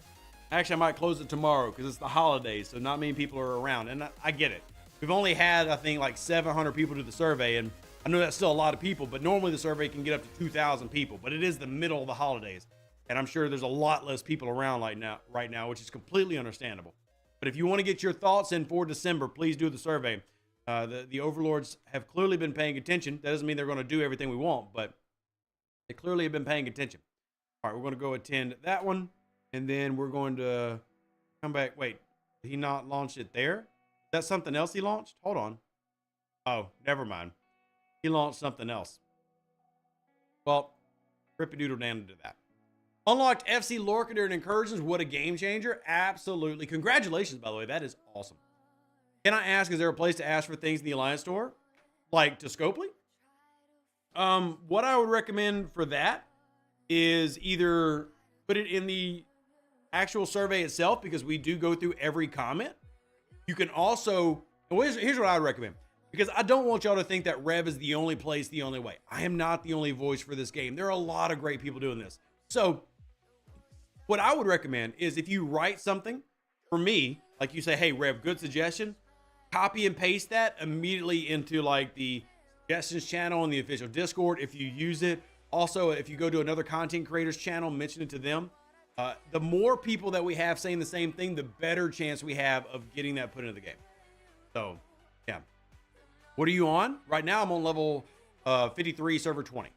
Actually, I might close it tomorrow because it's the holidays, so not many people are around. And I get it. We've only had, I think, like 700 people do the survey, and I know that's still a lot of people, but normally the survey can get up to 2,000 people, but it is the middle of the holidays. And I'm sure there's a lot less people around right now, which is completely understandable. But if you want to get your thoughts in for December, please do the survey. The overlords have clearly been paying attention. That doesn't mean they're going to do everything we want, but they clearly have been paying attention. All right, we're going to go attend that one. And then we're going to come back. Wait, did he not launch it there? Is that something else he launched? Hold on. Oh, never mind. He launched something else. Well, rip a doodle down into that. Unlocked FC Lorca during incursions. What a game changer. Absolutely. Congratulations, by the way. That is awesome. Can I ask, is there a place to ask for things in the Alliance store? Like to Scopely? What I would recommend for that is either put it in the actual survey itself, because we do go through every comment. You can also, here's what I would recommend, because I don't want y'all to think that Rev is the only place, the only way. I am not the only voice for this game. There are a lot of great people doing this. So what I would recommend is if you write something for me, like you say, hey, Rev, good suggestion, copy and paste that immediately into like the suggestions channel in the official Discord if you use it. Also, if you go to another content creator's channel, mention it to them. The more people that we have saying the same thing, the better chance we have of getting that put into the game. So, yeah. What are you on? Right now, I'm on level 53, server 20.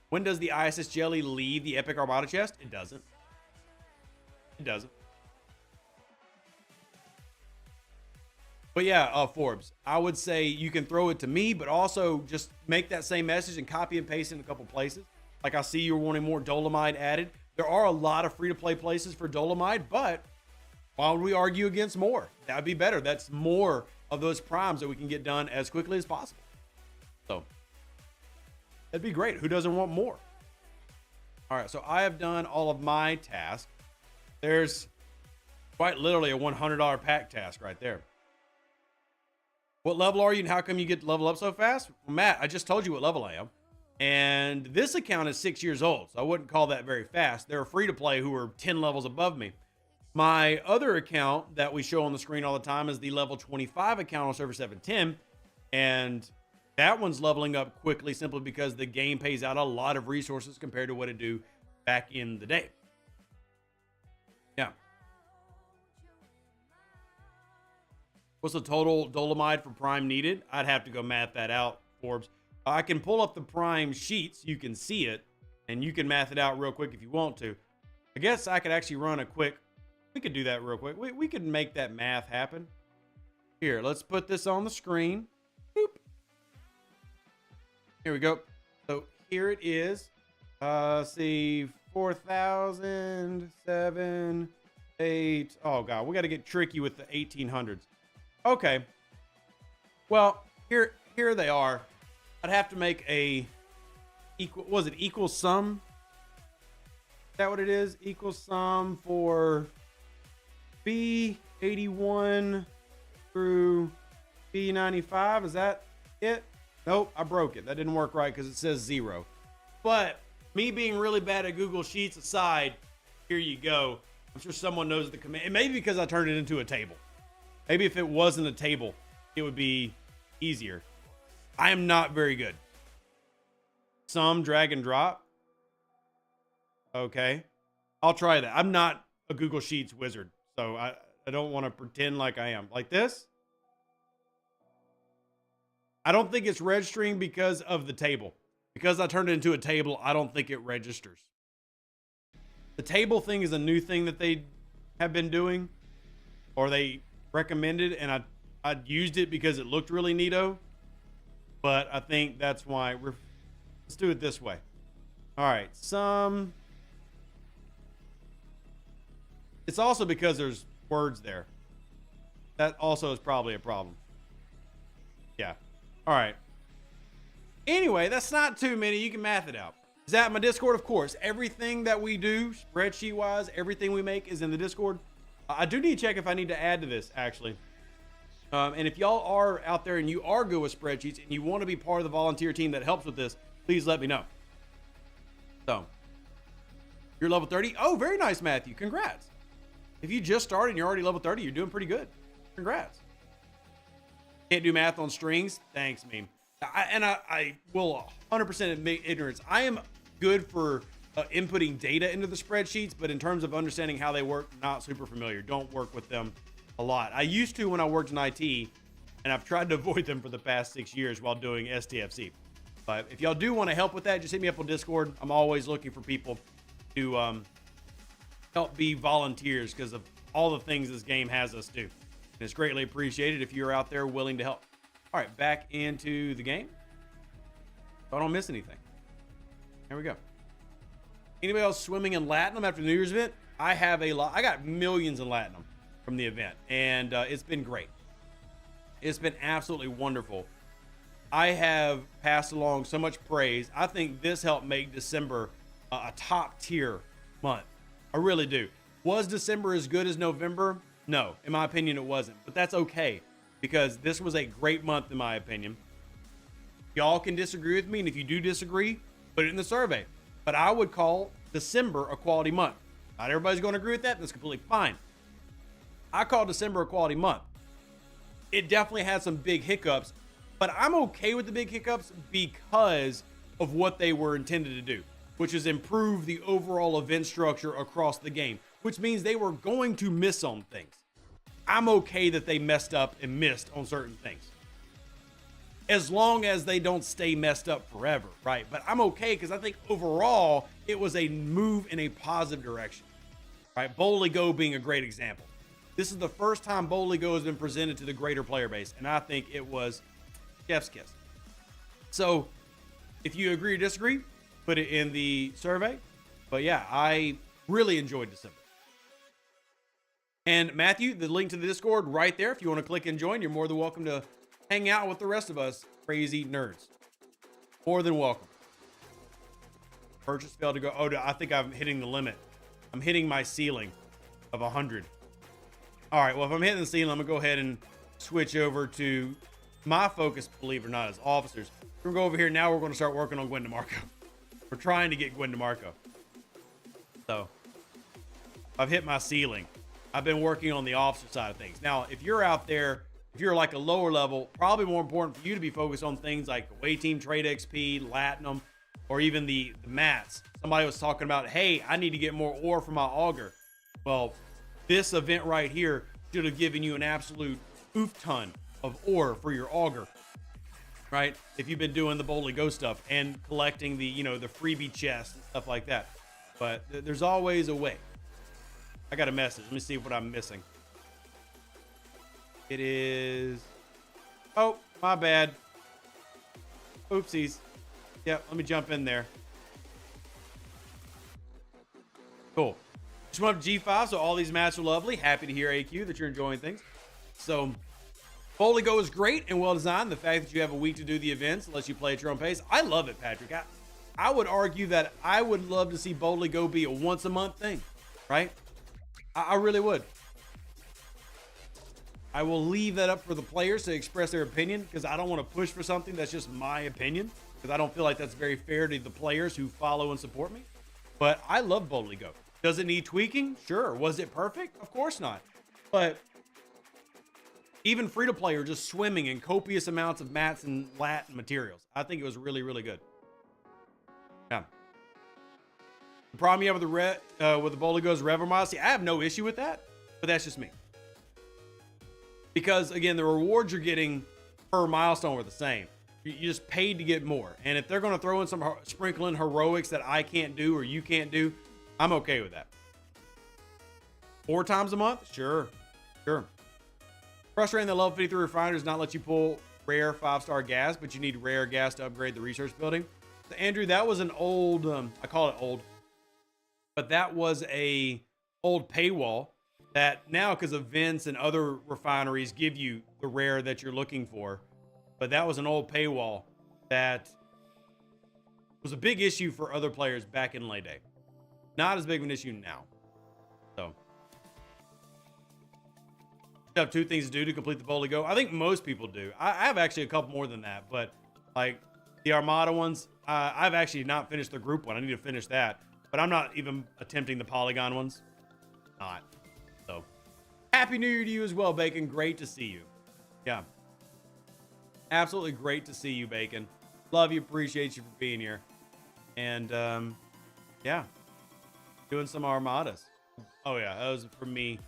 When does the ISS Jelly leave the Epic Armada chest? It doesn't. It doesn't. But yeah, Forbes, I would say you can throw it to me, but also just make that same message and copy and paste it in a couple places. Like I see you're wanting more Dolomite added. There are a lot of free-to-play places for Dolomite, but why would we argue against more? That would be better. That's more of those primes that we can get done as quickly as possible. So that'd be great. Who doesn't want more? All right, so I have done all of my tasks. There's quite literally a $100 pack task right there. What level are you and how come you get to level up so fast? Well, Matt, I just told you what level I am. And this account is 6 years old, so I wouldn't call that very fast. There are free to play who are 10 levels above me. My other account that we show on the screen all the time is the level 25 account on server 710. And that one's leveling up quickly simply because the game pays out a lot of resources compared to what it do back in the day. Yeah. What's the total Dolomite for Prime needed? I'd have to go math that out, Forbes. I can pull up the Prime sheets. You can see it, and you can math it out real quick if you want to. I guess I could actually run a quick... We could do that real quick. We could make that math happen. Here, let's put this on the screen. Boop. Here we go. So here it is. See, 4,000, 7, 8. Oh, God. We got to get tricky with the 1800s. Okay. Well, here they are. I'd have to make a equal, was it equal sum? Is that what it is? Equal sum for B81 through B95. Is that it? Nope, I broke it. That didn't work right because it says 0. But me being really bad at Google Sheets aside, here you go. I'm sure someone knows the command. It may be because I turned it into a table. Maybe if it wasn't a table, it would be easier. I am not very good. Sum, drag and drop. Okay. I'll try that. I'm not a Google Sheets wizard, so I don't want to pretend like I am. Like this. I don't think it's registering because of the table. Because I turned it into a table, I don't think it registers. The table thing is a new thing that they have been doing, or they recommended, and I used it because it looked really neato. But I think that's why let's do it this way. All right, sum. It's also because there's words there. That also is probably a problem. Yeah. All right. Anyway, that's not too many. You can math it out. Is that my Discord? Of course. Everything that we do, spreadsheet-wise, everything we make is in the Discord. I do need to check if I need to add to this, actually. And if y'all are out there and you are good with spreadsheets and you want to be part of the volunteer team that helps with this, please let me know. So, you're level 30. Oh, very nice, Matthew. Congrats. If you just started and you're already level 30, you're doing pretty good. Congrats. Can't do math on strings. Thanks, meme. I will 100% admit ignorance. I am good for inputting data into the spreadsheets, but in terms of understanding how they work, not super familiar. Don't work with them a lot. I used to when I worked in IT, and I've tried to avoid them for the past 6 years while doing STFC. But if y'all do want to help with that, just hit me up on Discord. I'm always looking for people to help be volunteers because of all the things this game has us do. And it's greatly appreciated if you're out there willing to help. All right, back into the game. So I don't miss anything. There we go. Anybody else swimming in Latinum after the New Year's event? I have a lot. I got millions in Latinum from the event, and it's been great. It's been absolutely wonderful. I have passed along so much praise. I think this helped make December a top tier month. I really do. Was December as good as November? No, in my opinion, it wasn't. But that's okay because this was a great month, in my opinion. Y'all can disagree with me, and if you do disagree, put it in the survey. But I would call December a quality month. Not everybody's going to agree with that. That's completely fine. I call December a quality month. It definitely had some big hiccups, but I'm okay with the big hiccups because of what they were intended to do, which is improve the overall event structure across the game, which means they were going to miss on things. I'm okay that they messed up and missed on certain things, as long as they don't stay messed up forever, right? But I'm okay because I think overall it was a move in a positive direction, right? Boldly Go being a great example. This is the first time Boldly Go has been presented to the greater player base, and I think it was chef's kiss. So if you agree or disagree, put it in the survey. But yeah, I really enjoyed December. And Matthew, the link to the Discord right there. If you want to click and join, you're more than welcome to hang out with the rest of us crazy nerds. More than welcome. Purchase failed to go. Oh, I think I'm hitting the limit. I'm hitting my ceiling of 100. All right, well, if I'm hitting the ceiling, I'm going to go ahead and switch over to my focus, believe it or not, as officers. We're going to go over here. Now we're going to start working on Gwen DeMarco. We're trying to get Gwen DeMarco. So I've hit my ceiling. I've been working on the officer side of things. Now, if you're out there, if you're like a lower level, probably more important for you to be focused on things like away team trade XP, Latinum, or even the mats. Somebody was talking about, hey, I need to get more ore for my auger. Well, this event right here should have given you an absolute oof ton of ore for your auger, right? If you've been doing the Boldly Go stuff and collecting the, the freebie chest and stuff like that. But there's always a way. I got a message. Let me see what I'm missing. It is, oh, my bad. Oopsies. Yep, let me jump in there. Cool. Just went up to G5, so all these mats are lovely. Happy to hear, AQ, that you're enjoying things. So, Boldly Go is great and well designed. The fact that you have a week to do the events lets you play at your own pace. I love it, Patrick. I would argue that I would love to see Boldly Go be a once-a-month thing, right? I really would. I will leave that up for the players to express their opinion because I don't want to push for something that's just my opinion because I don't feel like that's very fair to the players who follow and support me. But I love Boldly Go. Does it need tweaking? Sure. Was it perfect? Of course not. But even free-to-play are just swimming in copious amounts of mats and lat materials. I think it was really, really good. Yeah. The problem you have with the Boldly Go is Revel Miles. See, I have no issue with that, but that's just me. Because, again, the rewards you're getting per milestone are the same. You just paid to get more. And if they're going to throw in some sprinkle in heroics that I can't do or you can't do, I'm okay with that. 4 times a month? Sure. Frustrating that level 53 refiner does not let you pull rare 5-star gas, but you need rare gas to upgrade the research building. So, Andrew, that was an old, I call it old, but that was a old paywall that now, because events and other refineries give you the rare that you're looking for. But that was an old paywall that was a big issue for other players back in late day. Not as big of an issue now. So, you have 2 things to do to complete the Boldly Go. I think most people do. I have actually a couple more than that, but like the Armada ones, I've actually not finished the group one. I need to finish that, but I'm not even attempting the Polygon ones. Not. So, Happy New Year to you as well, Bacon. Great to see you. Yeah. Absolutely great to see you, Bacon. Love you. Appreciate you for being here. And, yeah. Doing some Armadas. Oh, yeah. That was from me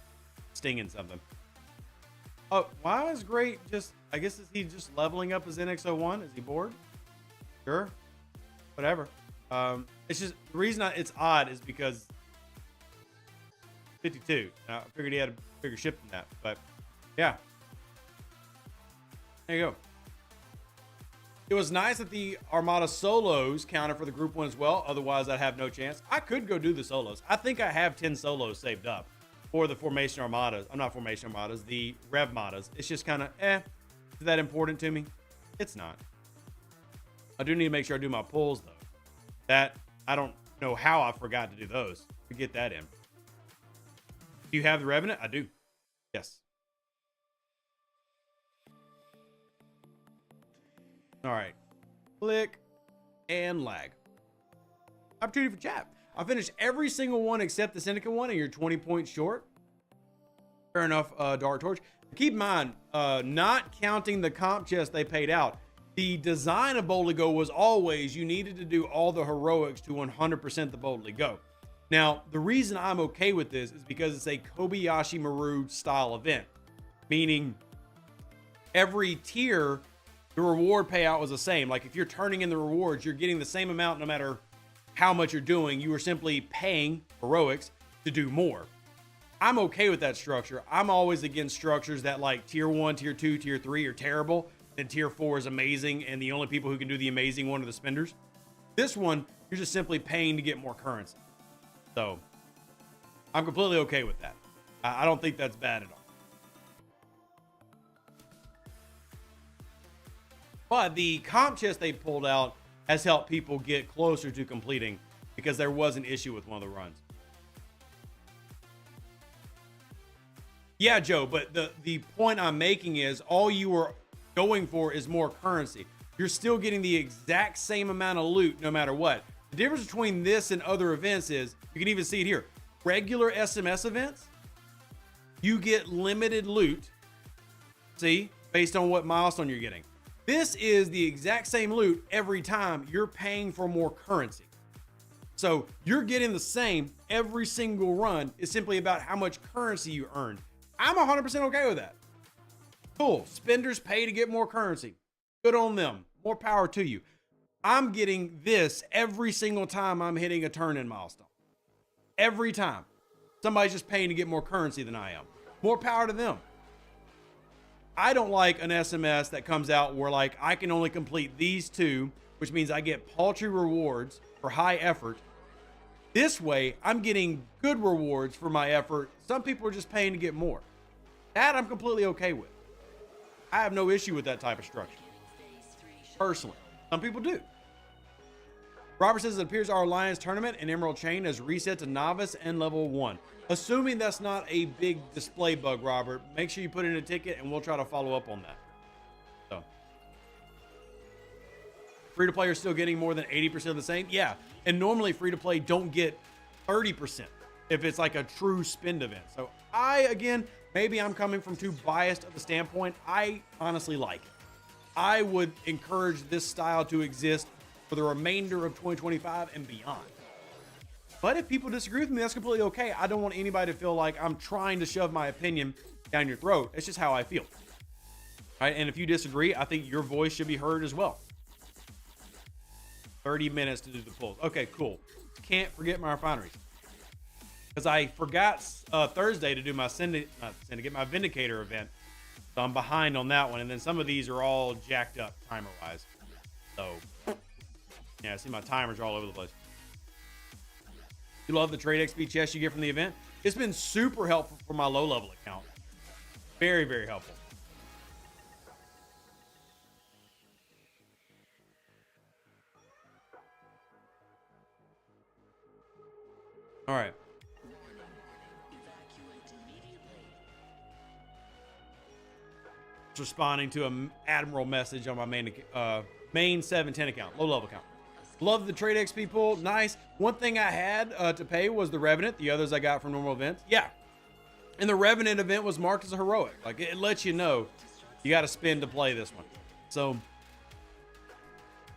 stinging something. Oh, why is Great just... I guess is he just leveling up his NX01? Is he bored? Sure. Whatever. It's just the reason it's odd is because 52. I figured he had a bigger ship than that, but yeah. There you go. It was nice that the Armada solos counted for the group one as well. Otherwise, I'd have no chance. I could go do the solos. I think I have 10 solos saved up for the Formation Armadas. I'm not Formation Armadas, the Rev Madas. It's just kind of, is that important to me? It's not. I do need to make sure I do my pulls, though. That, I don't know how I forgot to do those to get that in. Do you have the Revenant? I do. Yes. All right. Click and lag. Opportunity for chat. I finished every single one except the Syndicate one, and you're 20 points short. Fair enough, Dark Torch. Keep in mind, not counting the comp chest they paid out, the design of Boldly Go was always you needed to do all the heroics to 100% the Boldly Go. Now, the reason I'm okay with this is because it's a Kobayashi Maru style event, meaning every tier, the reward payout was the same. Like if you're turning in the rewards, you're getting the same amount no matter how much you're doing. You were simply paying heroics to do more. I'm okay with that structure. I'm always against structures that like tier 1, tier 2, tier 3 are terrible, and tier 4 is amazing, and the only people who can do the amazing one are the spenders. This one, you're just simply paying to get more currency. So I'm completely okay with that. I don't think that's bad at all. But the comp chest they pulled out has helped people get closer to completing because there was an issue with one of the runs. Yeah, Joe, but the point I'm making is all you are going for is more currency. You're still getting the exact same amount of loot no matter what. The difference between this and other events is, you can even see it here. Regular SMS events, you get limited loot, see, based on what milestone you're getting. This is the exact same loot every time. You're paying for more currency. So you're getting the same every single run. It's simply about how much currency you earn. I'm 100% okay with that. Cool. Spenders pay to get more currency. Good on them. More power to you. I'm getting this every single time I'm hitting a turn-in milestone. Every time. Somebody's just paying to get more currency than I am. More power to them. I don't like an SMS that comes out where like I can only complete these two, which means I get paltry rewards for high effort. This way, I'm getting good rewards for my effort. Some people are just paying to get more. That I'm completely okay with. I have no issue with that type of structure. Personally. Some people do. Robert says it appears our Alliance tournament and Emerald Chain has reset to Novice and level 1. Assuming that's not a big display bug, Robert, make sure you put in a ticket and we'll try to follow up on that. So, free-to-play are still getting more than 80% of the same? Yeah, and normally free-to-play don't get 30% if it's like a true spend event. So again, maybe I'm coming from too biased of a standpoint. I honestly like it. I would encourage this style to exist for the remainder of 2025 and beyond. But if people disagree with me, that's completely okay. I don't want anybody to feel like I'm trying to shove my opinion down your throat. It's just how I feel. All right, and if you disagree, I think your voice should be heard as well. 30 minutes to do the pulls. Okay, cool. Can't forget my refineries. Because I forgot Thursday to do my my Vindicator event. So I'm behind on that one. And then some of these are all jacked up timer-wise. So, yeah, I see my timers are all over the place. You love the trade XP chest you get from the event? It's been super helpful for my low-level account. Very, very helpful. All right. Just responding to an Admiral message on my main 710 account, low-level account. Love the trade XP pool. Nice. One thing I had to pay was the Revenant. The others I got from normal events. Yeah. And the Revenant event was marked as a heroic. Like, it lets you know you got to spend to play this one. So,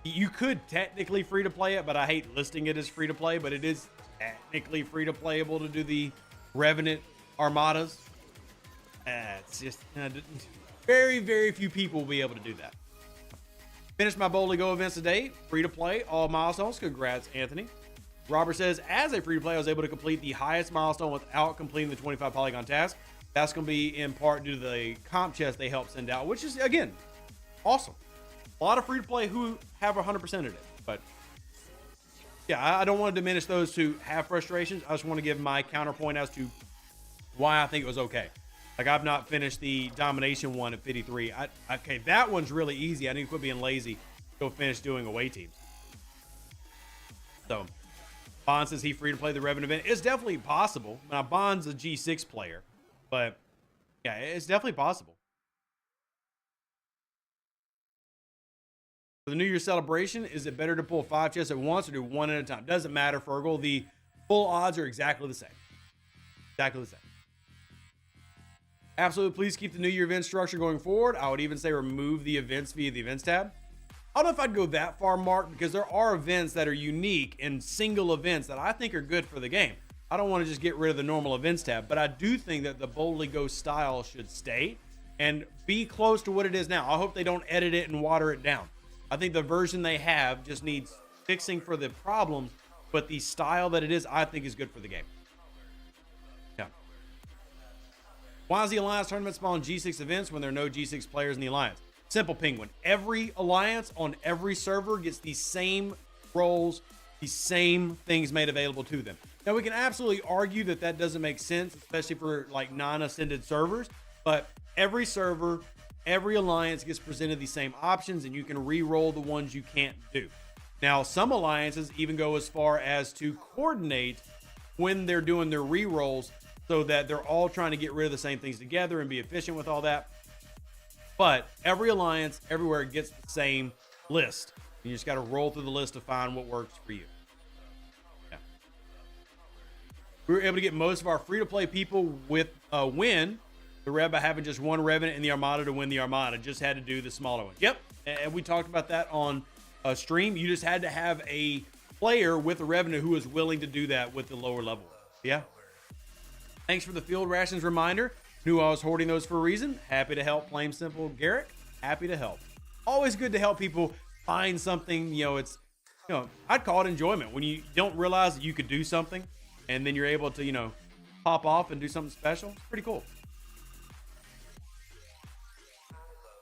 you could technically free to play it, but I hate listing it as free to play. But it is technically free to playable to do the Revenant Armadas. It's just very, very few people will be able to do that. Finished my Boldly Go events today. Free to play, all milestones. Congrats, Anthony. Robert says, as a free to play, I was able to complete the highest milestone without completing the 25 polygon task. That's going to be in part due to the comp chest they helped send out, which is, again, awesome. A lot of free to play who have 100% of it. But yeah, I don't want to diminish those who have frustrations. I just want to give my counterpoint as to why I think it was okay. Like, I've not finished the domination one at 53. Okay, that one's really easy. I need to quit being lazy. Go finish doing away teams. So, Bond says he free to play the Revan event. It's definitely possible. Now, Bond's a G6 player, but yeah, it's definitely possible. For the New Year celebration, is it better to pull 5 chests at once or do one at a time? Doesn't matter, Fergal. The full odds are exactly the same. Exactly the same. Absolutely, please keep the New Year event structure going forward. I would even say remove the events via the events tab. I don't know if I'd go that far, Mark, because there are events that are unique and single events that I think are good for the game. I don't want to just get rid of the normal events tab, but I do think that the Boldly Go style should stay and be close to what it is now. I hope they don't edit it and water it down. I think the version they have just needs fixing for the problems, but the style that it is, I think is good for the game. Yeah. Why is the Alliance tournament spawn G6 events when there are no G6 players in the Alliance? Simple, Penguin. Every Alliance on every server gets the same roles, the same things made available to them. Now, we can absolutely argue that that doesn't make sense, especially for like non-ascended servers, but every server, every Alliance gets presented the same options, and you can re-roll the ones you can't do. Now, some Alliances even go as far as to coordinate when they're doing their re-rolls so that they're all trying to get rid of the same things together and be efficient with all that. But every Alliance, everywhere, gets the same list. You just got to roll through the list to find what works for you. Yeah. We were able to get most of our free-to-play people with a win the Rev by having just one Revenant in the Armada to win the Armada. Just had to do the smaller one. Yep. And we talked about that on a stream. You just had to have a player with a Revenant who was willing to do that with the lower level. Yeah. Thanks for the field rations reminder. Knew I was hoarding those for a reason. Happy to help, plain simple. Garrick, happy to help. Always good to help people find something. You know, it's, you know, I'd call it enjoyment when you don't realize that you could do something and then you're able to, you know, pop off and do something special. It's pretty cool.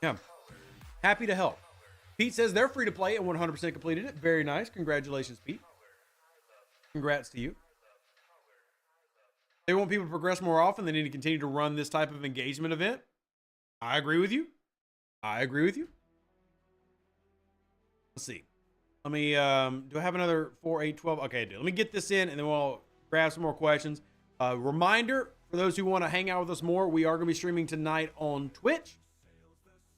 Yeah. Happy to help. Pete says they're free to play and 100% completed it. Very nice. Congratulations, Pete. Congrats to you. They want people to progress more often. They need to continue to run this type of engagement event. I agree with you. I agree with you. Let's see. Let me, do I have another 4, 8, 12? Okay, I do. Let me get this in and then we'll grab some more questions. Reminder for those who want to hang out with us more, we are going to be streaming tonight on Twitch.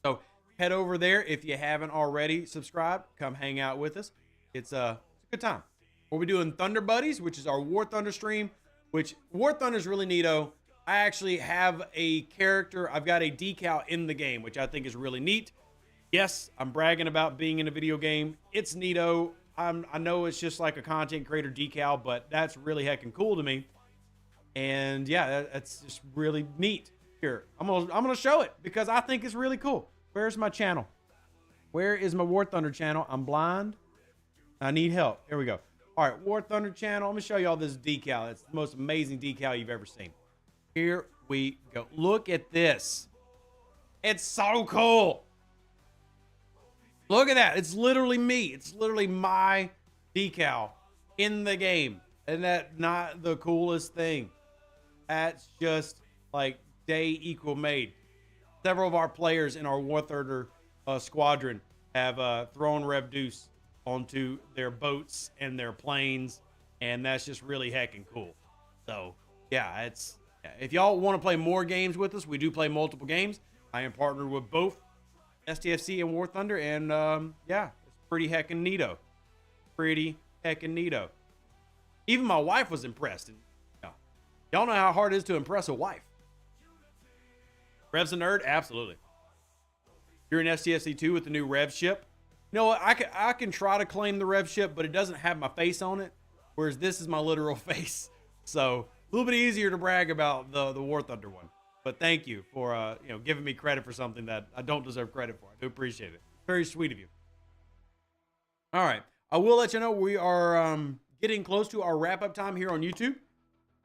So head over there. If you haven't already subscribed, come hang out with us. It's a good time. We'll be doing Thunder Buddies, which is our War Thunder stream. Which War Thunder is really neato. I actually have a character. I've got a decal in the game, which I think is really neat. Yes, I'm bragging about being in a video game. It's neato. I know it's just like a content creator decal, but that's really heckin' cool to me. And yeah, that's just really neat. Here, I'm gonna show it because I think it's really cool. Where's my channel? Where is my War Thunder channel? I'm blind. I need help. Here we go. All right, War Thunder channel. Let me show you all this decal. It's the most amazing decal you've ever seen. Here we go. Look at this. It's so cool. Look at that. It's literally me. It's literally my decal in the game. Isn't that not the coolest thing? That's just like day equal made. Several of our players in our War Thunder squadron have thrown Rev Deuce onto their boats and their planes, and that's just really heckin' cool. So yeah, if y'all want to play more games with us, we do play multiple games. I am partnered with both STFC and War Thunder, and yeah, it's pretty heckin' neato. Pretty heckin' neato. Even my wife was impressed. And y'all know how hard it is to impress a wife. Rev's a nerd? Absolutely. You're in STFC 2 with the new Rev ship. You know what? I can try to claim the Rev ship, but it doesn't have my face on it, whereas this is my literal face. So a little bit easier to brag about the War Thunder one. But thank you for giving me credit for something that I don't deserve credit for. I do appreciate it. Very sweet of you. All right. I will let you know we are getting close to our wrap up time here on YouTube.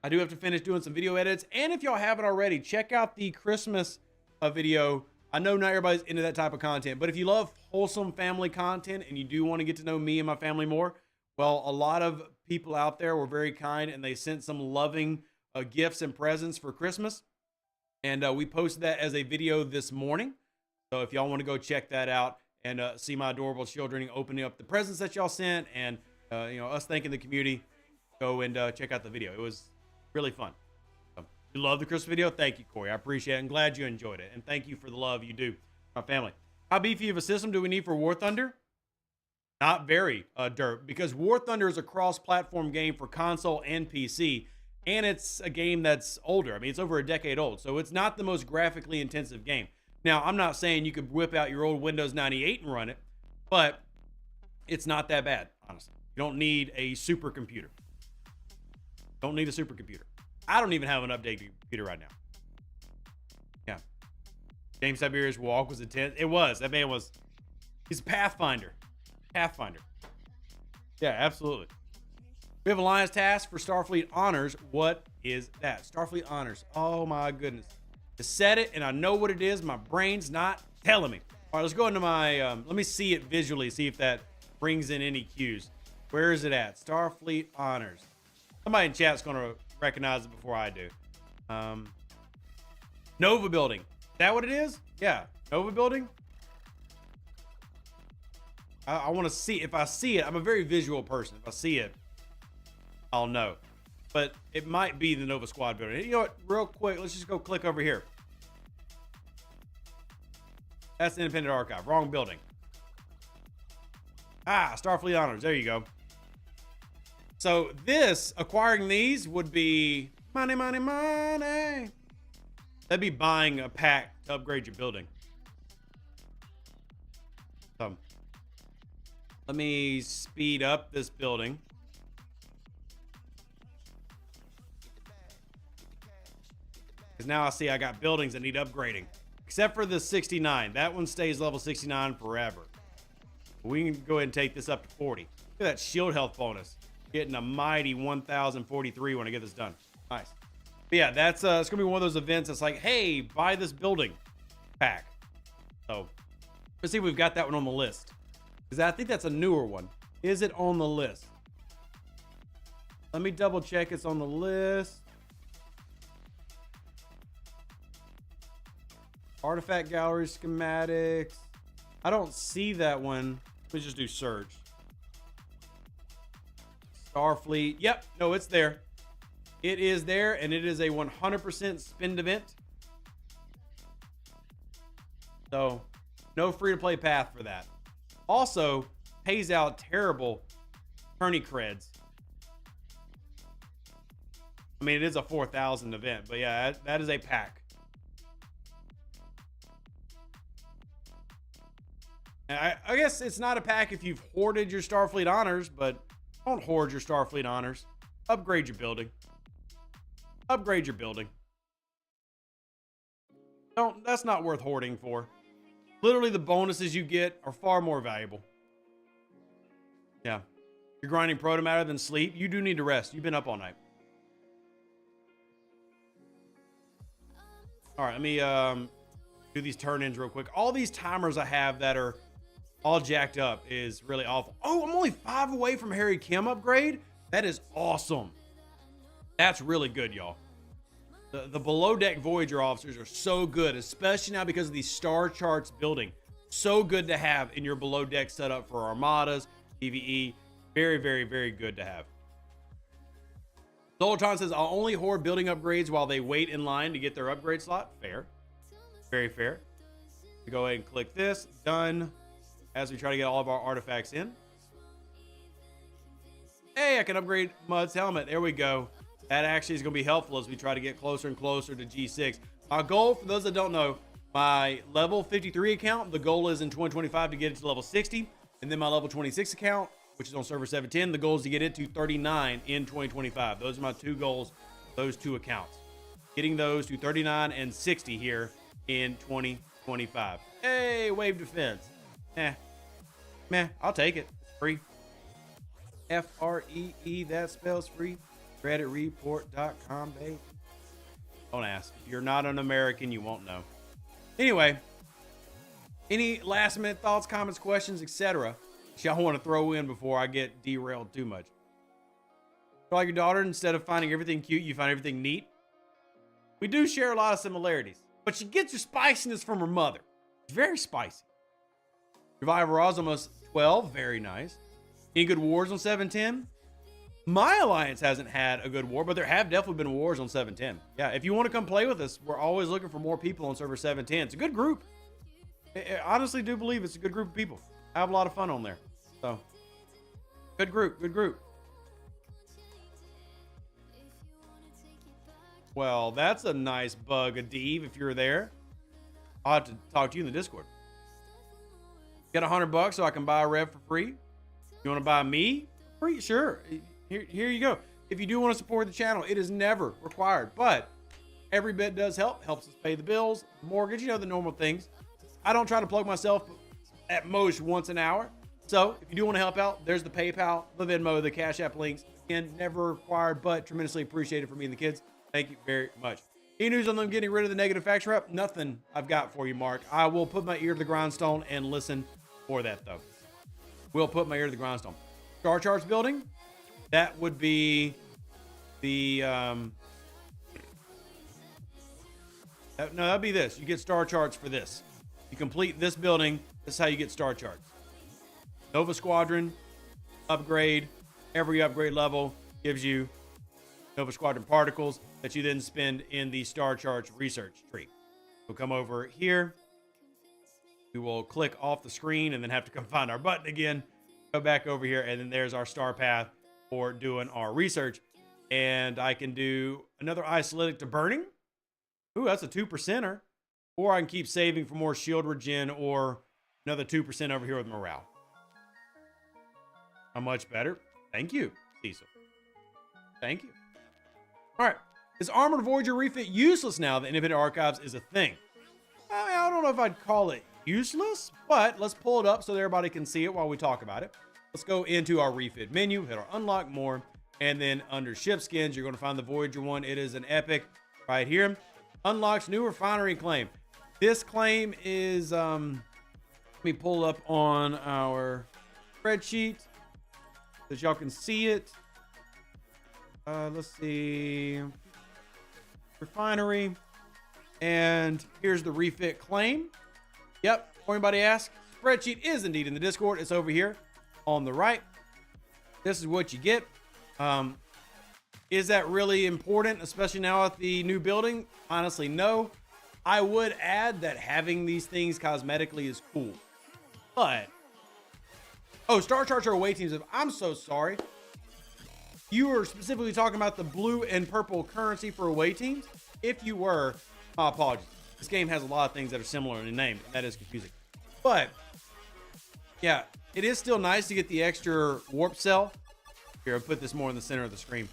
I do have to finish doing some video edits. And if y'all haven't already, check out the Christmas video. I know not everybody's into that type of content, but if you love wholesome family content and you do want to get to know me and my family more, well, a lot of people out there were very kind and they sent some loving gifts and presents for Christmas. And we posted that as a video this morning. So if y'all want to go check that out and see my adorable children opening up the presents that y'all sent and, us thanking the community, go and check out the video. It was really fun. So, you love the Christmas video? Thank you, Corey. I appreciate it. I'm glad you enjoyed it. And thank you for the love you do, my family. How beefy of a system do we need for War Thunder? Not very, Dirt, because War Thunder is a cross-platform game for console and PC, and it's a game that's older. I mean, it's over a decade old, so it's not the most graphically intensive game. Now, I'm not saying you could whip out your old Windows 98 and run it, but it's not that bad, honestly. You don't need a supercomputer. Don't need a supercomputer. I don't even have an updated computer right now. Yeah. James Tiberius Walk was intense. It was. That man was... He's a Pathfinder. Pathfinder. Yeah, absolutely. We have Alliance task for Starfleet Honors. What is that? Starfleet Honors. Oh my goodness. To set it, and I know what it is. My brain's not telling me. All right, let's go into my, let me see it visually, see if that brings in any cues. Where is it at? Starfleet Honors. Somebody in chat's going to recognize it before I do. Nova Building. Is that what it is? Yeah, Nova Building. I want to see. If I see it, I'm a very visual person. If I see it, I'll know. But it might be the Nova Squad building. You know what? Real quick, let's just go click over here. That's the Independent Archive. Wrong building. Starfleet Honors. There you go. So this, acquiring these would be money, money, money. That'd be buying a pack to upgrade your building. So let me speed up this building. Because now I see I got buildings that need upgrading. Except for the 69. That one stays level 69 forever. We can go ahead and take this up to 40. Look at that shield health bonus. Getting a mighty 1,043 when I get this done. Nice. But yeah, that's it's going to be one of those events that's like, hey, buy this building pack. So let's see if we've got that one on the list. Because I think that's a newer one. Is it on the list? Let me double check it's on the list. Artifact gallery schematics. I don't see that one. Let's just do search. Starfleet. Yep. No, it's there. It is there, and it is a 100% spend event. So, no free-to-play path for that. Also, pays out terrible tourney creds. I mean, it is a 4,000 event, but yeah, that is a pack. I guess it's not a pack if you've hoarded your Starfleet honors, but don't hoard your Starfleet honors. Upgrade your building. Upgrade your building. That's not worth hoarding for. Literally, the bonuses you get are far more valuable. Yeah. You're grinding protomatter than sleep. You do need to rest. You've been up all night. All right, let me do these turn-ins real quick. All these timers I have that are all jacked up is really awful. Oh, I'm only 5 away from Harry Kim upgrade? That is awesome. That's really good, y'all. The below deck Voyager officers are so good, especially now because of these star charts building. So good to have in your below deck setup for armadas, PvE. Very, very, very good to have. Zolotron says, I'll only hoard building upgrades while they wait in line to get their upgrade slot. Fair. Very fair. Go ahead and click this. Done. As we try to get all of our artifacts in. Hey, I can upgrade Mud's helmet. There we go. That actually is going to be helpful as we try to get closer and closer to G6. Our goal, for those that don't know, my level 53 account, the goal is in 2025 to get it to level 60. And then my level 26 account, which is on server 710, the goal is to get it to 39 in 2025. Those are my two goals, those two accounts. Getting those to 39 and 60 here in 2025. Hey, wave defense. Meh, I'll take it. Free. Free, that spells free. Creditreport.com, babe. Don't ask. If you're not an American, you won't know. Anyway, any last minute thoughts, comments, questions, etc. y'all want to throw in before I get derailed too much? Like your daughter, instead of finding everything cute, you find everything neat. We do share a lot of similarities, but she gets her spiciness from her mother. It's very spicy. Survivor Raw is almost 12. Very nice. Any good wars on 710? My alliance hasn't had a good war, but there have definitely been wars on 710. Yeah, if you want to come play with us, we're always looking for more people on server 710. It's a good group. I honestly do believe it's a good group of people. I have a lot of fun on there. So, good group, good group. Well, that's a nice bug, Adeve, if you're there. I'll have to talk to you in the Discord. Get $100 so I can buy a rev for free. You want to buy me? Free? Sure. Here you go. If you do want to support the channel, it is never required, but every bit does help. Helps us pay the bills, mortgage, you know, the normal things. I don't try to plug myself at most once an hour. So if you do want to help out, there's the PayPal, the Venmo, the Cash App links. Again, never required, but tremendously appreciated for me and the kids. Thank you very much. Any news on them getting rid of the negative faction rep? Nothing I've got for you, Mark. I will put my ear to the grindstone and listen for that, though. We'll put my ear to the grindstone. Star Charts building? That would be the... no, that'd be this. You get Star Charts for this. You complete this building. This is how you get Star Charts. Nova Squadron, upgrade. Every upgrade level gives you Nova Squadron particles that you then spend in the Star Charts research tree. We'll come over here. We will click off the screen and then have to come find our button again. Go back over here, and then there's our star path for doing our research. And I can do another isolytic to burning. Ooh, that's a 2%er. Or I can keep saving for more shield regen or another 2% over here with morale. How much better? Thank you, Cecil. Thank you. All right. Is Armored Voyager refit useless now that Independent Archives is a thing? I don't know if I'd call it useless, but let's pull it up so that everybody can see it while we talk about it. Let's go into our refit menu, hit our unlock more, and then under ship skins, you're going to find the Voyager one. It is an epic right here. Unlocks new refinery claim. This claim is, let me pull up on our spreadsheet so that y'all can see it. Let's see. Refinery. And here's the refit claim. Yep. Before anybody asks, spreadsheet is indeed in the Discord. It's over here on the right. This is what you get. Is that really important, especially now at the new building? Honestly, no. I would add that having these things cosmetically is cool. But, oh, Star Charts are away teams. I'm so sorry. You were specifically talking about the blue and purple currency for away teams. If you were, my apologies. This game has a lot of things that are similar in name. That is confusing. But, yeah, it is still nice to get the extra warp cell. Here, I'll put this more in the center of the screen.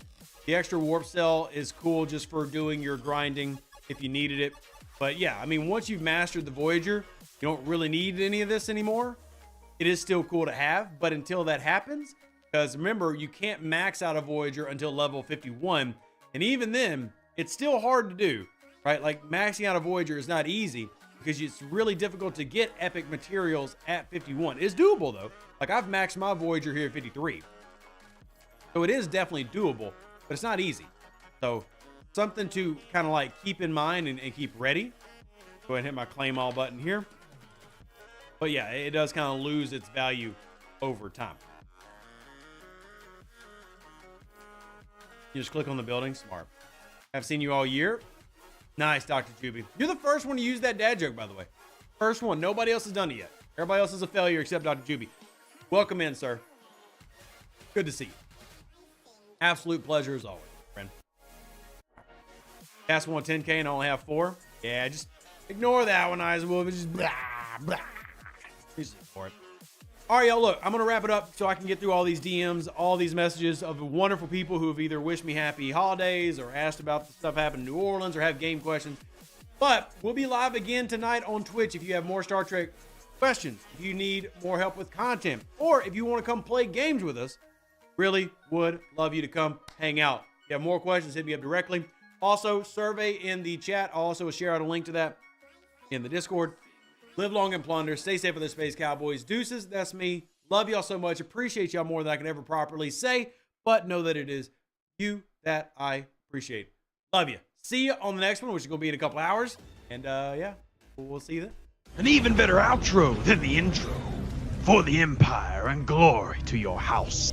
The extra warp cell is cool just for doing your grinding if you needed it. But yeah, I mean, once you've mastered the Voyager, you don't really need any of this anymore. It is still cool to have, but until that happens, because remember, you can't max out a Voyager until level 51. And even then, it's still hard to do, right? Like maxing out a Voyager is not easy because it's really difficult to get epic materials at 51. It's doable though. Like I've maxed my Voyager here at 53. So it is definitely doable, but it's not easy. So something to kind of like keep in mind and keep ready. Go ahead and hit my claim all button here. But yeah, it does kind of lose its value over time. You just click on the building. Smart. I've seen you all year. Nice, Dr. Juby. You're the first one to use that dad joke, by the way. First one. Nobody else has done it yet. Everybody else is a failure except Dr. Juby. Welcome in, sir. Good to see you. Absolute pleasure as always, friend. Cast 110K and I only have 4. Yeah, just ignore that one, Eyes Wolf. It's just blah, blah. Just ignore it. All right, y'all, look, I'm going to wrap it up so I can get through all these DMs, all these messages of wonderful people who have either wished me happy holidays or asked about the stuff happening in New Orleans or have game questions. But we'll be live again tonight on Twitch if you have more Star Trek questions, if you need more help with content, or if you want to come play games with us, really would love you to come hang out. If you have more questions, hit me up directly. Also, survey in the chat. I'll also share out a link to that in the Discord. Live long and plunder. Stay safe with the Space Cowboys. Deuces, that's me. Love y'all so much. Appreciate y'all more than I can ever properly say, but know that it is you that I appreciate. Love you. See you on the next one, which is going to be in a couple hours. And yeah, we'll see you then. An even better outro than the intro. For the Empire and glory to your house.